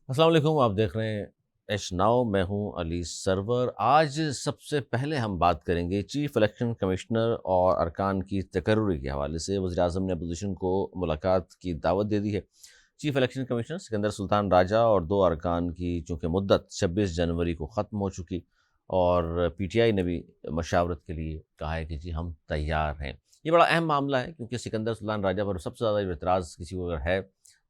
अस्सलाम वालेकुम, आप देख रहे हैं एश नाउ। मैं हूं अली सरवर। आज सबसे पहले हम बात करेंगे चीफ इलेक्शन कमिश्नर और अरकान की तकर्री के हवाले से। वज़ीर-ए-आज़म ने अपोजिशन को मुलाकात की दावत दे दी है। Chief election commissioner Sikandar Sultan Raja और दो अरकान की चूँकि मुद्दत 26 जनवरी को ख़त्म हो चुकी और PTI ने भी मशावरत के लिए कहा है कि जी हम तैयार हैं। ये बड़ा अहम मामला है क्योंकि सिकंदर सुल्तान राजा पर सबसे ज़्यादा एतराज़ किसी को अगर है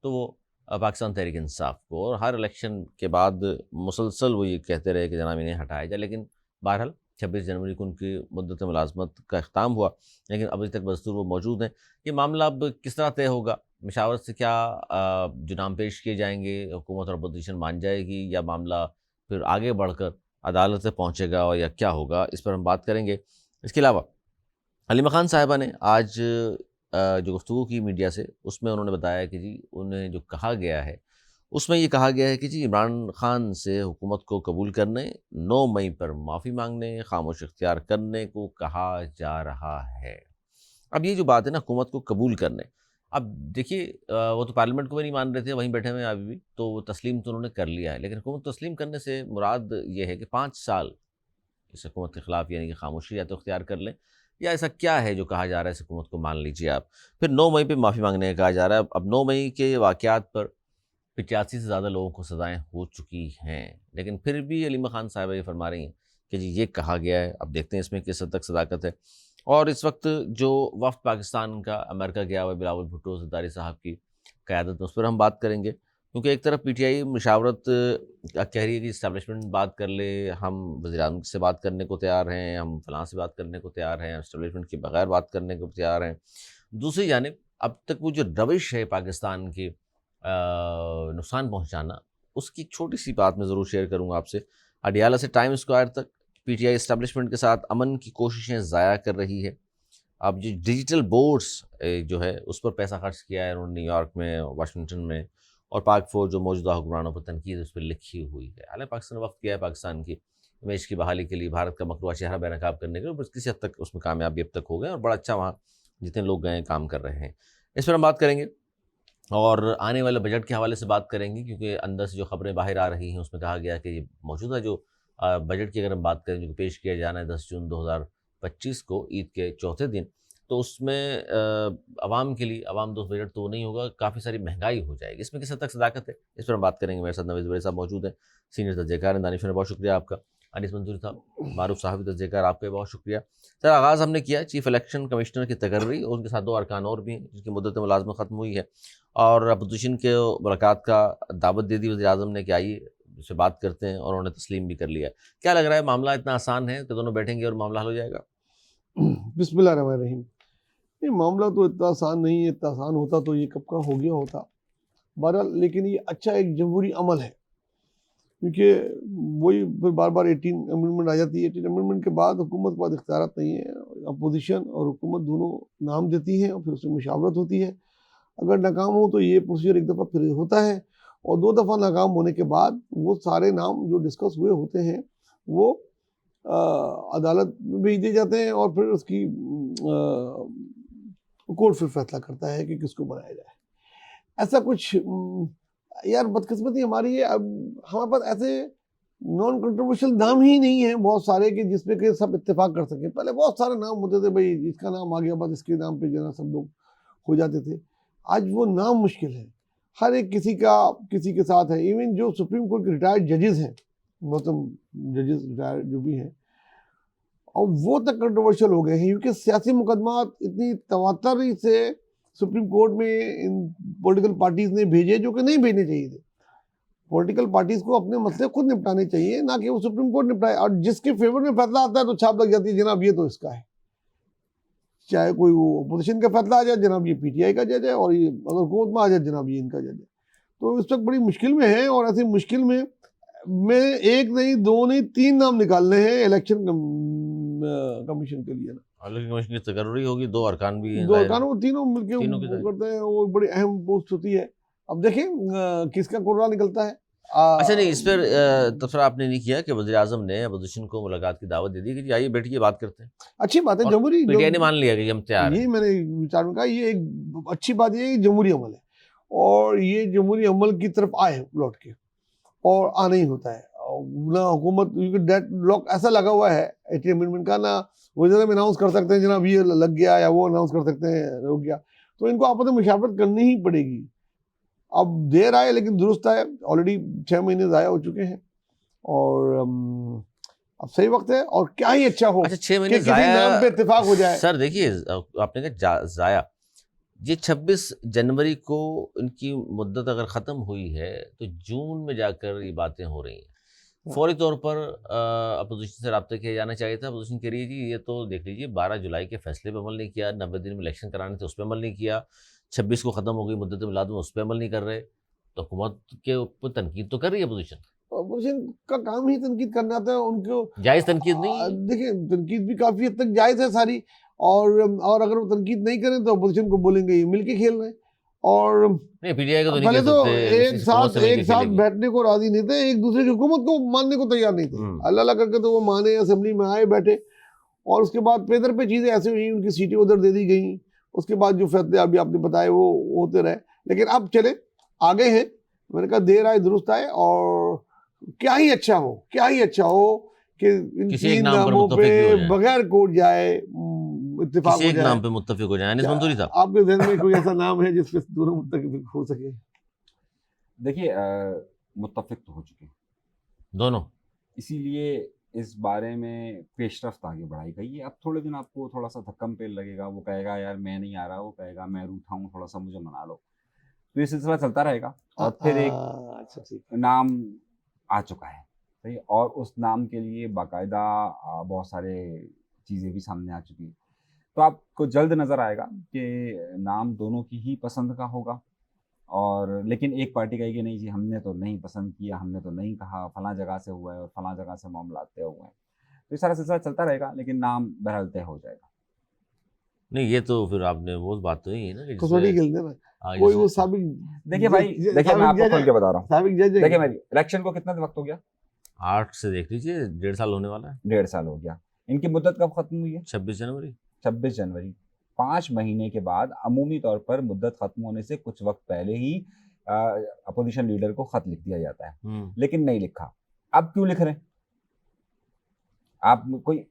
तो वो पाकिस्तान तहरीक इंसाफ को, और हर इलेक्शन के बाद मुसलसल वो ये कहते रहे कि जनाब इन्हें हटाया जाए। लेकिन बहरहाल 26 जनवरी को उनकी मुद्दत मुलाजमत का अख्ताम हुआ, लेकिन अभी तक बदस्तूर वो मौजूद हैं। ये मामला अब किस तरह तय होगा, मशावरत से क्या जो नाम पेश किए जाएंगे हुकूमत और अपोजिशन मान जाएगी, या मामला फिर आगे बढ़कर अदालत से पहुँचेगा और या क्या होगा, इस पर हम बात करेंगे। इसके अलावा हलीमा खान साहिबा ने आज जो गुफ्तगू की मीडिया से, उसमें उन्होंने बताया कि जी उन्हें जो कहा गया है उसमें ये कहा गया है कि जी इमरान खान से हुकूमत को कबूल करने, 9 मई पर माफ़ी मांगने, खामोश इख्तियार करने को कहा जा रहा है। अब ये जो बात है ना हुकूमत को कबूल करने, अब देखिए वो तो पार्लियामेंट को भी नहीं मान रहे थे, वहीं बैठे हुए हैं अभी भी, तो वो तस्लीम तो उन्होंने कर लिया है। लेकिन हुकूमत तस्लीम करने से मुराद ये है कि 5 साल इस हुकूमत के ख़िलाफ़ यानी कि खामोशी या तो इख्तियार कर लें, या ऐसा क्या है जो कहा जा रहा है इस हुकूमत को मान लीजिए आप। फिर 9 मई पे माफ़ी मांगने का कहा जा रहा है। अब 9 मई के वाक़यात पर 85 से ज़्यादा लोगों को सज़ाएँ हो चुकी हैं, लेकिन फिर भी हलीमा खान साहिबा ये फरमा रही हैं कि जी ये कहा गया है। अब देखते हैं इसमें किस हद तक सदाकत है। और इस वक्त जो वफ़द पाकिस्तान का अमेरिका गया हुआ है बिलावल भुट्टो ज़रदारी साहब की क़यादत में, उस पर हम बात करेंगे। क्योंकि एक तरफ PTI मशावरत कह रही है कि इस्टेब्लिशमेंट बात कर ले, हम वज़ीर-ए-आज़म से बात करने को तैयार हैं, हम फ़लाँ से बात करने को तैयार हैं, इस्टेब्लिशमेंट के बगैर बात करने को तैयार हैं। दूसरी जानिब अब तक वो जो रविश है पाकिस्तान की नुकसान पहुँचाना, उसकी एक छोटी-सी बात मैं ज़रूर शेयर करूँगा आपसे। अडियाला से टाइम स्क्वायर तक PTI इस्टेब्लिशमेंट के साथ अमन की कोशिशें ज़ाया कर रही है। अब जो डिजिटल बोर्ड्स जो है उस पर पैसा खर्च किया है उन्होंने न्यूयॉर्क में, वाशिंगटन में, और पाक फ़ौज जो मौजूदा हुक्मरानों पर तनकीद उस पर लिखी हुई है। हालाँकि पाकिस्तान ने वक़्त किया है पाकिस्तान की इमेज की बहाली के लिए, भारत का मकरूआ चेहरा बेनकाब करने के लिए, बस किसी हद तक उसमें कामयाबी अब तक हो गए और बड़ा अच्छा वहाँ जितने लोग गए हैं काम कर रहे हैं। इस पर हम बात करेंगे और आने वाले बजट के हवाले से बात करेंगे, क्योंकि अंदर से जो खबरें बाहर आ रही हैं उसमें कहा गया है कि ये मौजूदा जो बजट की अगर हम बात करें जो पेश किया जाना है 10 जून 2025 को ईद के चौथे दिन, तो उसमें आवाम के लिए आवाम दोस्त बजट तो नहीं होगा, काफ़ी सारी महंगाई हो जाएगी। इसमें किस हद तक सदाकत है, इस पर हम बात करेंगे। मेरे साथ नवीद ज़ुबैर साहब मौजूद हैं, सीनियर तर्जयकार हैं। दानिश भाई बहुत शुक्रिया आपका। अनीस मंसूरी साहब, मारूफ साहब तर्जयकार, आपका भी बहुत शुक्रिया। सर, आगाज़ हमने किया चीफ इलेक्शन कमिश्नर की तकर्री और उनके साथ 2 अरकान और भी हैं जिनकी मुद्दत मुलाज़मत ख़त्म हुई है, और अपोजिशन के मुलाकात का दावत दे दी वज़ीर-ए-आज़म ने कि आइए उससे बात करते हैं, और उन्होंने तस्लीम भी कर लिया। क्या लग रहा है, मामला इतना आसान है कि दोनों बैठेंगे और मामला हल हो जाएगा? बिस्मिल्लाहिर्रहमानिर्रहीम। ये मामला तो इतना आसान नहीं है, इतना आसान होता तो ये कब का हो गया होता। बहरहाल लेकिन ये अच्छा एक जमहूरी अमल है, क्योंकि वही फिर बार बार 18 अमेंडमेंट आ जाती है। 18 अमेंडमेंट के बाद हुकूमत के पास इख्तियारात नहीं है, अपोजिशन और हुकूमत दोनों नाम देती हैं और फिर उसमें मुशावरत होती है। अगर नाकाम हो तो ये प्रोसीजर एक दफ़ा फिर होता है, और 2 दफ़ा नाकाम होने के बाद वो सारे नाम जो डिस्कस हुए होते हैं वो अदालत में भेज दिए जाते हैं, और फिर उसकी कोर्ट फिर फैसला करता है कि किसको बनाया जाए। ऐसा कुछ यार बदकिस्मती हमारी है, अब हमारे पास ऐसे नॉन कंट्रोवर्शियल नाम ही नहीं है बहुत सारे कि जिसपे कि सब इत्तेफाक कर सकें। पहले बहुत सारे नाम होते थे, भाई इसका नाम आ गया बस इसके नाम पे जना सब लोग हो जाते थे। आज वो नाम मुश्किल है, हर एक किसी का किसी के साथ है। इवन जो सुप्रीम कोर्ट के रिटायर्ड जजेस हैं, गौतम जजेस रिटायर्ड जो भी हैं, और वो तक कंट्रोवर्शियल हो गए हैं, क्योंकि सियासी मुकदमा इतनी तवातरी से सुप्रीम कोर्ट में इन पॉलिटिकल पार्टीज ने भेजे जो कि नहीं भेजने चाहिए थे। पॉलिटिकल पार्टीज को अपने मसले खुद निपटाने चाहिए, ना कि वो सुप्रीम कोर्ट निपटाए। और जिसके फेवर में फैसला आता है तो छाप लग जाती है, जनाब ये तो इसका है। चाहे कोई वो अपोजिशन का फैसला आ जाए, जनाब ये PTI का जज है, और ये अगर हुकूमत में आ जाए, जनाब ये इनका जज है। तो इस वक्त बड़ी मुश्किल में है, और ऐसी मुश्किल में एक नहीं, दो नहीं, 3 नाम निकालने हैं इलेक्शन कमीशन के लिए ना। हालांकि कमीशन की तकर्री होगी, 2 अरकान भी हैं, 2 ज़ाहिर है, अरकान वो तीनों मिलके तीनों की वो ज़ाहिर। करते हैं, वो बड़ी अहम पोस्ट होती है। अब देखें किसका कुर्रा निकलता है। अच्छा, नहीं इस पर तबसरा आपने नहीं किया कि वज़ीर-ए-आज़म ने अपोजिशन को मुलाकात की दावत दे दी कि जी आइए बैठिए बात करते हैं, अच्छी बात है, और जमहूरी जो PTI ने मान लिया कि हम तैयार यही हैं। मैंने विचार में कहा, ये एक अच्छी बात ये है कि जमहूरी अमल है, और ये जमहूरी अमल की तरफ आए लौट के। और आना ही होता है। ना हुकूमत, क्योंकि डेड लॉक ऐसा लगा हुआ है 80 अमेंडमेंट का, ना वो जनाब अनाउंस कर सकते हैं जनाब ये लग गया, या वो अनाउंस कर सकते हैं रुक गया। तो इनको आपस में मुशावरत करनी ही पड़ेगी। अब देर आए लेकिन दुरुस्त आए, ऑलरेडी 6 महीने ज़ाया हो चुके हैं और अब सही वक्त है। और क्या ही अच्छा हो अच्छा 6 कि महीने किसी ज़ाया, नाम पे इत्तेफाक हो जाए। सर देखिए आपने कहा ज़ाया, ये 26 जनवरी को इनकी मुद्दत अगर ख़त्म हुई है तो जून में जाकर ये बातें हो रही हैं। फौरी तौर पर अपोजिशन से रब्ता किया जाना चाहिए था। अपोजिशन कह रही है जी ये तो देख लीजिए 12 जुलाई के फैसले पे अमल नहीं किया, 90 दिन में इलेक्शन कराने थे उस पर अमल नहीं किया, 26 को ख़त्म हो गई मुद्दत मिलाद में उस पर अमल नहीं कर रहे, तो हुकूमत के ऊपर तनकीद तो कर रही है अपोजिशन। अपोजिशन का काम ही तनकीद करना था उनको। जायज़ तनकीद नहीं, देखिए तनकीद भी काफी हद तक जायज है सारी, और अगर वो तनकीद नहीं करें तो अपोजिशन को बोलेंगे ये मिलके खेल रहे हैं। और नहीं पीटीआई को तो नहीं पहले कह तो सकते एक इस हुकूमत साथ से मिलके खेलेगी। बैठने को राजी नहीं थे, एक दूसरे की हुकूमत को मानने को तैयार नहीं थे। अल्लाह अल्लाह करके तो वो माने, असेंबली में आए बैठे, और उसके बाद पेदर पे चीजें ऐसे हुई, उनकी सीटें उधर दे दी गई। उसके बाद जो फैसले अभी आपने बताए वो होते रहे, लेकिन अब चले आगे हैं। मैंने कहा देर आए दुरुस्त आए, और क्या ही अच्छा हो, क्या ही अच्छा हो कि इन किसी एक तीन नाम पर नामों मुत्तफिक भी हो पे जाए, बगैर कोर्ट जाए इत्तेफाक किसी हो एक जाए। नाम पे मुत्तफिक हो जाए, अनीस क्या मंसूरी साहब। आपके ज़हन में कोई ऐसा नाम है जिस पे दोनों मुत्तफिक हो सके? देखिए मुत्तफिक तो हो चुके हैं दोनों, इसीलिए इस बारे में पेशरफ्त आगे बढ़ाई गई है। अब थोड़े दिन आपको थोड़ा सा धक्कम पेल लगेगा, वो कहेगा यार मैं नहीं आ रहा, वो कहेगा मैं रूठा हूँ, थोड़ा सा मुझे मना लो, तो ये सिलसिला चलता रहेगा। और फिर एक अच्छा ठीक। नाम आ चुका है, सही, और उस नाम के लिए बाकायदा बहुत सारे चीज़ें भी सामने आ चुकी हैं। तो आपको जल्द नज़र आएगा कि नाम दोनों की ही पसंद का होगा, और लेकिन एक पार्टी कहेगी कि नहीं जी हमने तो नहीं पसंद किया, हमने तो नहीं कहा, फलां जगह से हुआ है और फलां जगह से मामला तय हुए हैं। तो ये सारा सिलसिला चलता रहेगा, लेकिन नाम बहरहाल तय हो जाएगा। नहीं ये तो फिर आपने वो बात तो ही है ना कि कसौटी जिसमें खेलते ना, कोई वो साबिक देखिए भाई, देखिए मैं आपको खोल के बता रहा हूँ, साबिक जज है। देखिए मेरी इलेक्शन को कितना वक्त हो गया? 8 से देख लीजिए 1.5 साल होने वाला है। 1.5 साल हो गया। इनकी मुद्दत कब खत्म हुई है? 26 जनवरी। 26 जनवरी। 5 महीने के बाद अमूमी तौर पर मुद्दत खत्म होने से कुछ वक्त पहले ही अपोजिशन लीडर को खत लिख दिया जाता है, लेकिन नहीं लिखा। अब क्यों लिख रहे हैं? आप कोई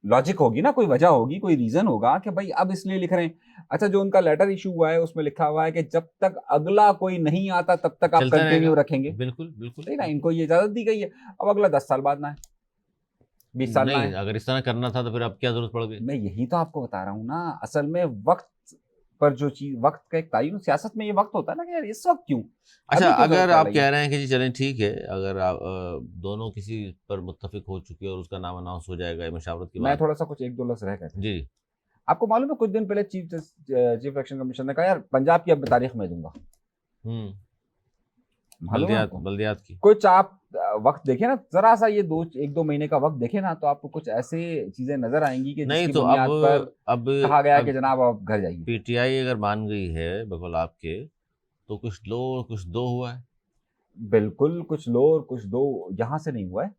लॉजिक होगी ना, कोई वजह होगी, कोई रीजन होगा कि भाई अब इसलिए लिख रहे हैं। अच्छा जो उनका लेटर इशू हुआ है उसमें लिखा हुआ है कि जब तक अगला कोई नहीं आता तब तक आप चलता कंटिन्यू रहेगा। रखेंगे। बिल्कुल बिल्कुल सही ना, इनको ये इजाजत दी गई है। अब अगला 10 साल बाद ना है, 20 साल ना नहीं, है। अगर इस तरह करना था तो फिर अब क्या जरूरत पड़ गई? मैं यही तो आपको बता रहा हूँ ना, असल में वक्त पर जो चीज, वक्त का एक तयन, सियासत में ये वक्त होता है ना कि यार इस वक्त क्यों। अच्छा अभी क्यों अगर जरूरत पड़ आप रही कह है? रहे हैं कि जी चलें ठीक है, अगर आप दोनों किसी पर मुत्तफिक हो चुके और उसका नाम अनाउंस हो जाएगा मशावरत की मैं बात। थोड़ा सा कुछ 1-2 लफ्ज रह गए थे। जी आपको मालूम है कुछ दिन पहले चीफ इलेक्शन कमीशन ने कहा यार पंजाब की अब तारीख में दूंगा। मालूम है बल्दियात आपको? बल्दियात की। कुछ आप वक्त देखे ना, जरा सा ये 1-2 महीने का वक्त देखे ना, तो आपको कुछ ऐसे चीजें नजर आएंगी कि नहीं जिसकी तो बुनियाद पर अब कहा गया अब कि जनाब आप घर जाइए। पीटीआई अगर मान गई है बकौल आपके, तो कुछ लो और कुछ दो हुआ है। बिल्कुल, कुछ लो और कुछ दो यहाँ से नहीं हुआ है।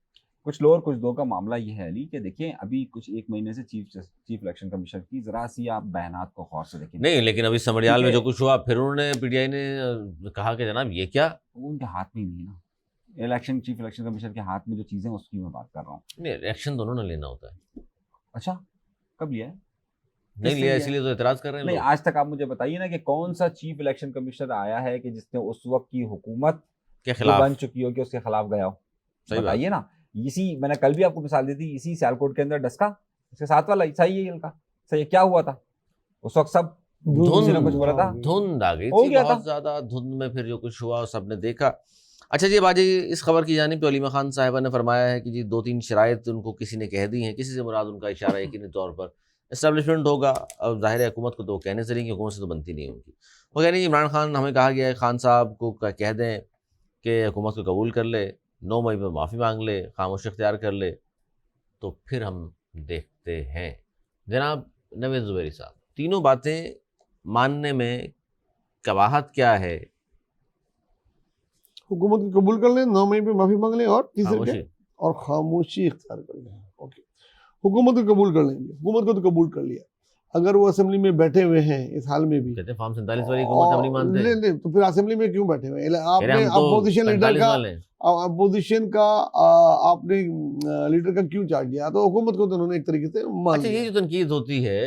कुछ लो और कुछ दो का मामला ये है अली कि देखिए अभी कुछ 1 महीने से चीफ इलेक्शन कमीशन की जरा सी आप बयानात को गौर से देखें। नहीं लेकिन अभी समरियाल में ठीक जो है। कुछ हुआ फिर उन्होंने पीटीआई ने कहा कि जनाब ये क्या। वो उनके हाथ में ही नहीं है ना, चीफ इलेक्शन कमीशन के हाथ में जो चीजें उसकी मैं बात कर रहा हूँ। नहीं एक्शन दोनों ने लेना होता है। अच्छा कब लिया है? नहीं किसने लिया लिया है? इसलिए तो एतराज कर रहे हैं नहीं लोग। आज तक आप मुझे बताइए ना कि कौन सा चीफ इलेक्शन कमिश्नर आया है कि जिसने उस वक्त की हुकूमत के जो खिलाफ। बन चुकी हो कि उसके खिलाफ गया हो? सही बात। बताइए ना। इसी मैंने कल भी आपको मिसाल दी थी, इसी सियालकोट के अंदर डस्का, इसके साथ वाला सही है इनका। सही है, क्या हुआ था उस वक्त? सब किसी ने कुछ बोला था, धुंध आ गई हो थी गया बहुत था। ज्यादा, धुंध में फिर जो कुछ हुआ सबने देखा। अच्छा जी बाजी इस खबर की जानिब पे अलीमा खान साहिबा ने फरमाया है कि जी 2-3 शराइत उनको किसी ने कह दी हैं, किसी से मुराद उनका इशारा यकीनी तौर पर इस्टेब्लिशमेंट होगा। अब जाहिर है हुकूमत को तो कहने से नहीं, हुकूमत से तो बनती नहीं उनकी। वो कह रही इमरान खान, हमें कहा गया है खान साहब को कह दें कि हुकूमत को कबूल कर ले, 9 मई पर माफ़ी मांग ले, खामोश इख्तियार कर ले, तो फिर हम देखते हैं। जनाब नवेद ज़ुबैरी साहब, तीनों बातें मानने में कबाहत क्या है? हुकूमत को कबूल कर लें, 9 मई पे माफी मांग लें, और तीसरे खामोशी। क्या? और खामोशी इख्तियार कर लें। ओके, हुकूमत को कबूल कर लेंगे, हुकूमत को तो कबूल कर लिया। अगर वो असेंबली में बैठे हुए हैं इस हाल में भी, कहते हैं फॉर्म 47 वाली हुकूमत हम नहीं मानते। नहीं, तो फिर असेंबली में क्यों बैठे हुए हैं? कह रहे आपने हम तो अपोजिशन लीडर 45 का वाले हैं। अपोजिशन का आपने लीडर का क्यों चार्ज दिया? तो हुकूमत को तो उन्होंने एक तरीके से मान अच्छा, लिया। ये जो तनकीद होती है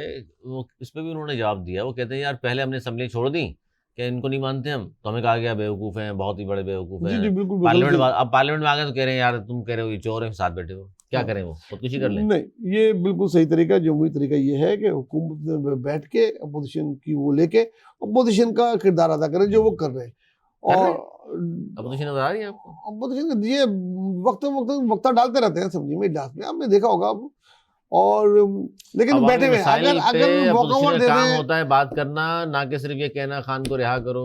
वो इस पे भी उन्होंने जवाब दिया। वो कहते हैं यार पहले हमने असेंबली छोड़ दी कि इनको नहीं मानते हम, तो हमें कहा गया बेवकूफ़ हैं, बहुत ही बड़े बेवकूफ़ जी हैं। जी बिल्कुल पार्लियामेंट बिल्कुल। अब पार्लियामेंट में आ गए तो कह रहे हैं यार तुम कह रहे हो ये चोर हैं, साथ बैठे हो, क्या हाँ। करें? वो खुदकुशी कर लें। नहीं, ये बिल्कुल सही तरीका, जमहूरी तरीका ये है कि हुकूमत में बैठ के अपोजिशन की वो लेके अपोजिशन का किरदार अदा करें जो वो कर रहे हैं। कर रहे और हैं? अपोजिशन नजर आ रही है आपको? अपोजिशन ये वक्ता डालते रहते हैं सब्जी में, इजलास में, आपने देखा होगा अब। और लेकिन अवामी बैठे हुए हैं, मसाइल अगर पे अगर वॉकआउट अपोजिशन दे का काम दें, होता है बात करना, ना कि सिर्फ ये कहना खान को रिहा करो।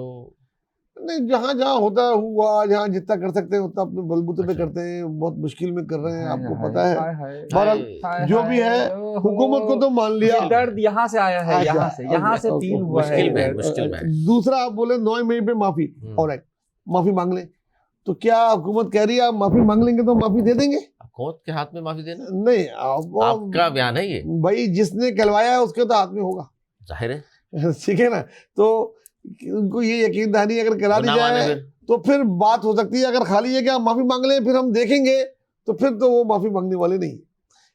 नहीं, जहाँ जहाँ होता है हुआ, जहाँ जितना कर सकते हैं उतना अपने बलबूते पे अच्छा। करते हैं, बहुत मुश्किल में कर रहे हैं, हाय आपको हाय, पता है। हाय हाय, बहरहाल हाय जो हाय, भी है, ओहो, हुकूमत को तो मान लिया। ये दर्द यहाँ से आया है, अच्छा, यहाँ से ओके, फील ओके, हुआ है मुश्किल में है, दर्द। मुश्किल में है। दूसरा आप बोले 9 मई पे माफी, हम्म। ऑलराइट, माफी मांग लें, तो क्या हुकूमत कह रही है आप माफी मांग लेंगे तो माफी दे देंगे? हुकूमत के हाथ में माफी देना नहीं, आपका बयान है ये, भाई जिसने कहलवाया है उसके तो हाथ में होगा। जाहिर है। ठीक है ना? तो उनको ये यकीन दहानी अगर करा वो दी ना माने जाए फिर तो फिर बात हो सकती है। अगर खाली है कि आप माफी मांग लें फिर हम देखेंगे, तो फिर तो वो माफी मांगने वाले नहीं।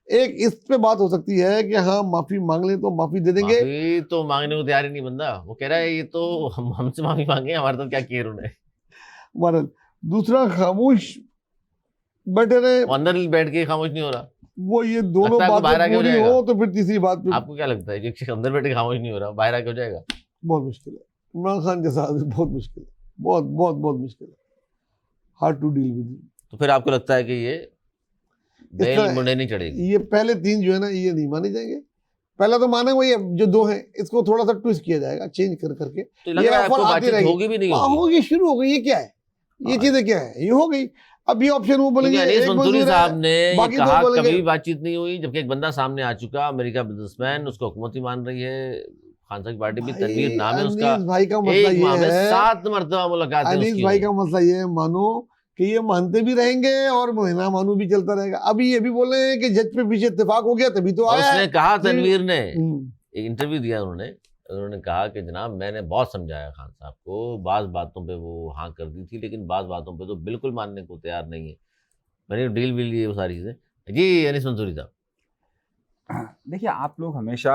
एक इस पे बात हो सकती है कि हाँ माफी मांग लें तो माफी दे देंगे। माफी तो मांगने को तैयार ही नहीं बंदा। वो कह रहा है ये तो हमसे माफी मांगे, हमारे साथ क्या किया उन्होंने। मरद दूसरा खामोश बैठे रहे, वो अंदर बैठ के खामोश नहीं हो रहा। वो ये दोनों लगता है आपको बाहर बातें आके हो पूरी जाएगा। हो तो फिर तीसरी बात पे आपको क्या लगता है कि एक अंदर बैठ के खामोश नहीं हो रहा, बाहर आके हो जाएगा? बहुत मुश्किल है। इमरान खान जैसा आदमी बहुत मुश्किल है, बहुत बहुत बहुत मुश्किल है, हार्ड टू डील विद। तो फिर आपको लगता है कि ये बेल तरह- मुंडे नहीं चढ़ेगी? ये पहले 3 जो है ना ये नहीं माने जाएंगे। पहला तो माने वही जो 2 हैं, इसको थोड़ा सा ट्विस्ट किया जाएगा, चेंज कर करके। तो लग ये रहा है ऑफर आपको आती बातचीत रहेगी। होगी भी नहीं हाँ, होगी? होगी, शुरू हो गई। ये क्या है, ये हाँ। चीजें क्या है, ये हो गई। अब ये ऑप्शन वो क्योंकि बोलेंगे अनीस एक मंसूरी मंजूर है, साहब ने ये बाकी दो कहा बोलेंगे। कभी बातचीत नहीं हुई, जबकि एक बंदा सामने आ चुका, अमेरिका बिजनेसमैन, उसको हुकूमत ही मान रही है। खान साहब की पार्टी भी, तनवीर भाई, नाम है उसका, अनीस भाई का मसला एक माह ये में है, 7 मरतबा मुलाकात है अनीस उसकी। भाई का मसला ये है, मानो कि ये मानते भी रहेंगे और महीना मानू भी चलता रहेगा। अभी ये भी बोल रहे हैं कि जज पे पीछे इत्तेफाक हो गया तभी तो और आया उसने है। कहा, तनवीर ने हम्म, एक इंटरव्यू दिया, उन्होंने कहा कि जनाब मैंने बहुत समझाया खान साहब को, बाज़ बातों पे वो हाँ कर दी थी, लेकिन बाज़ बातों पे तो बिल्कुल मानने को तैयार नहीं है। मैंने डील भी ली वो सारी चीज़ें। जी अनीस मंसूरी साहब। देखिए, आप लोग हमेशा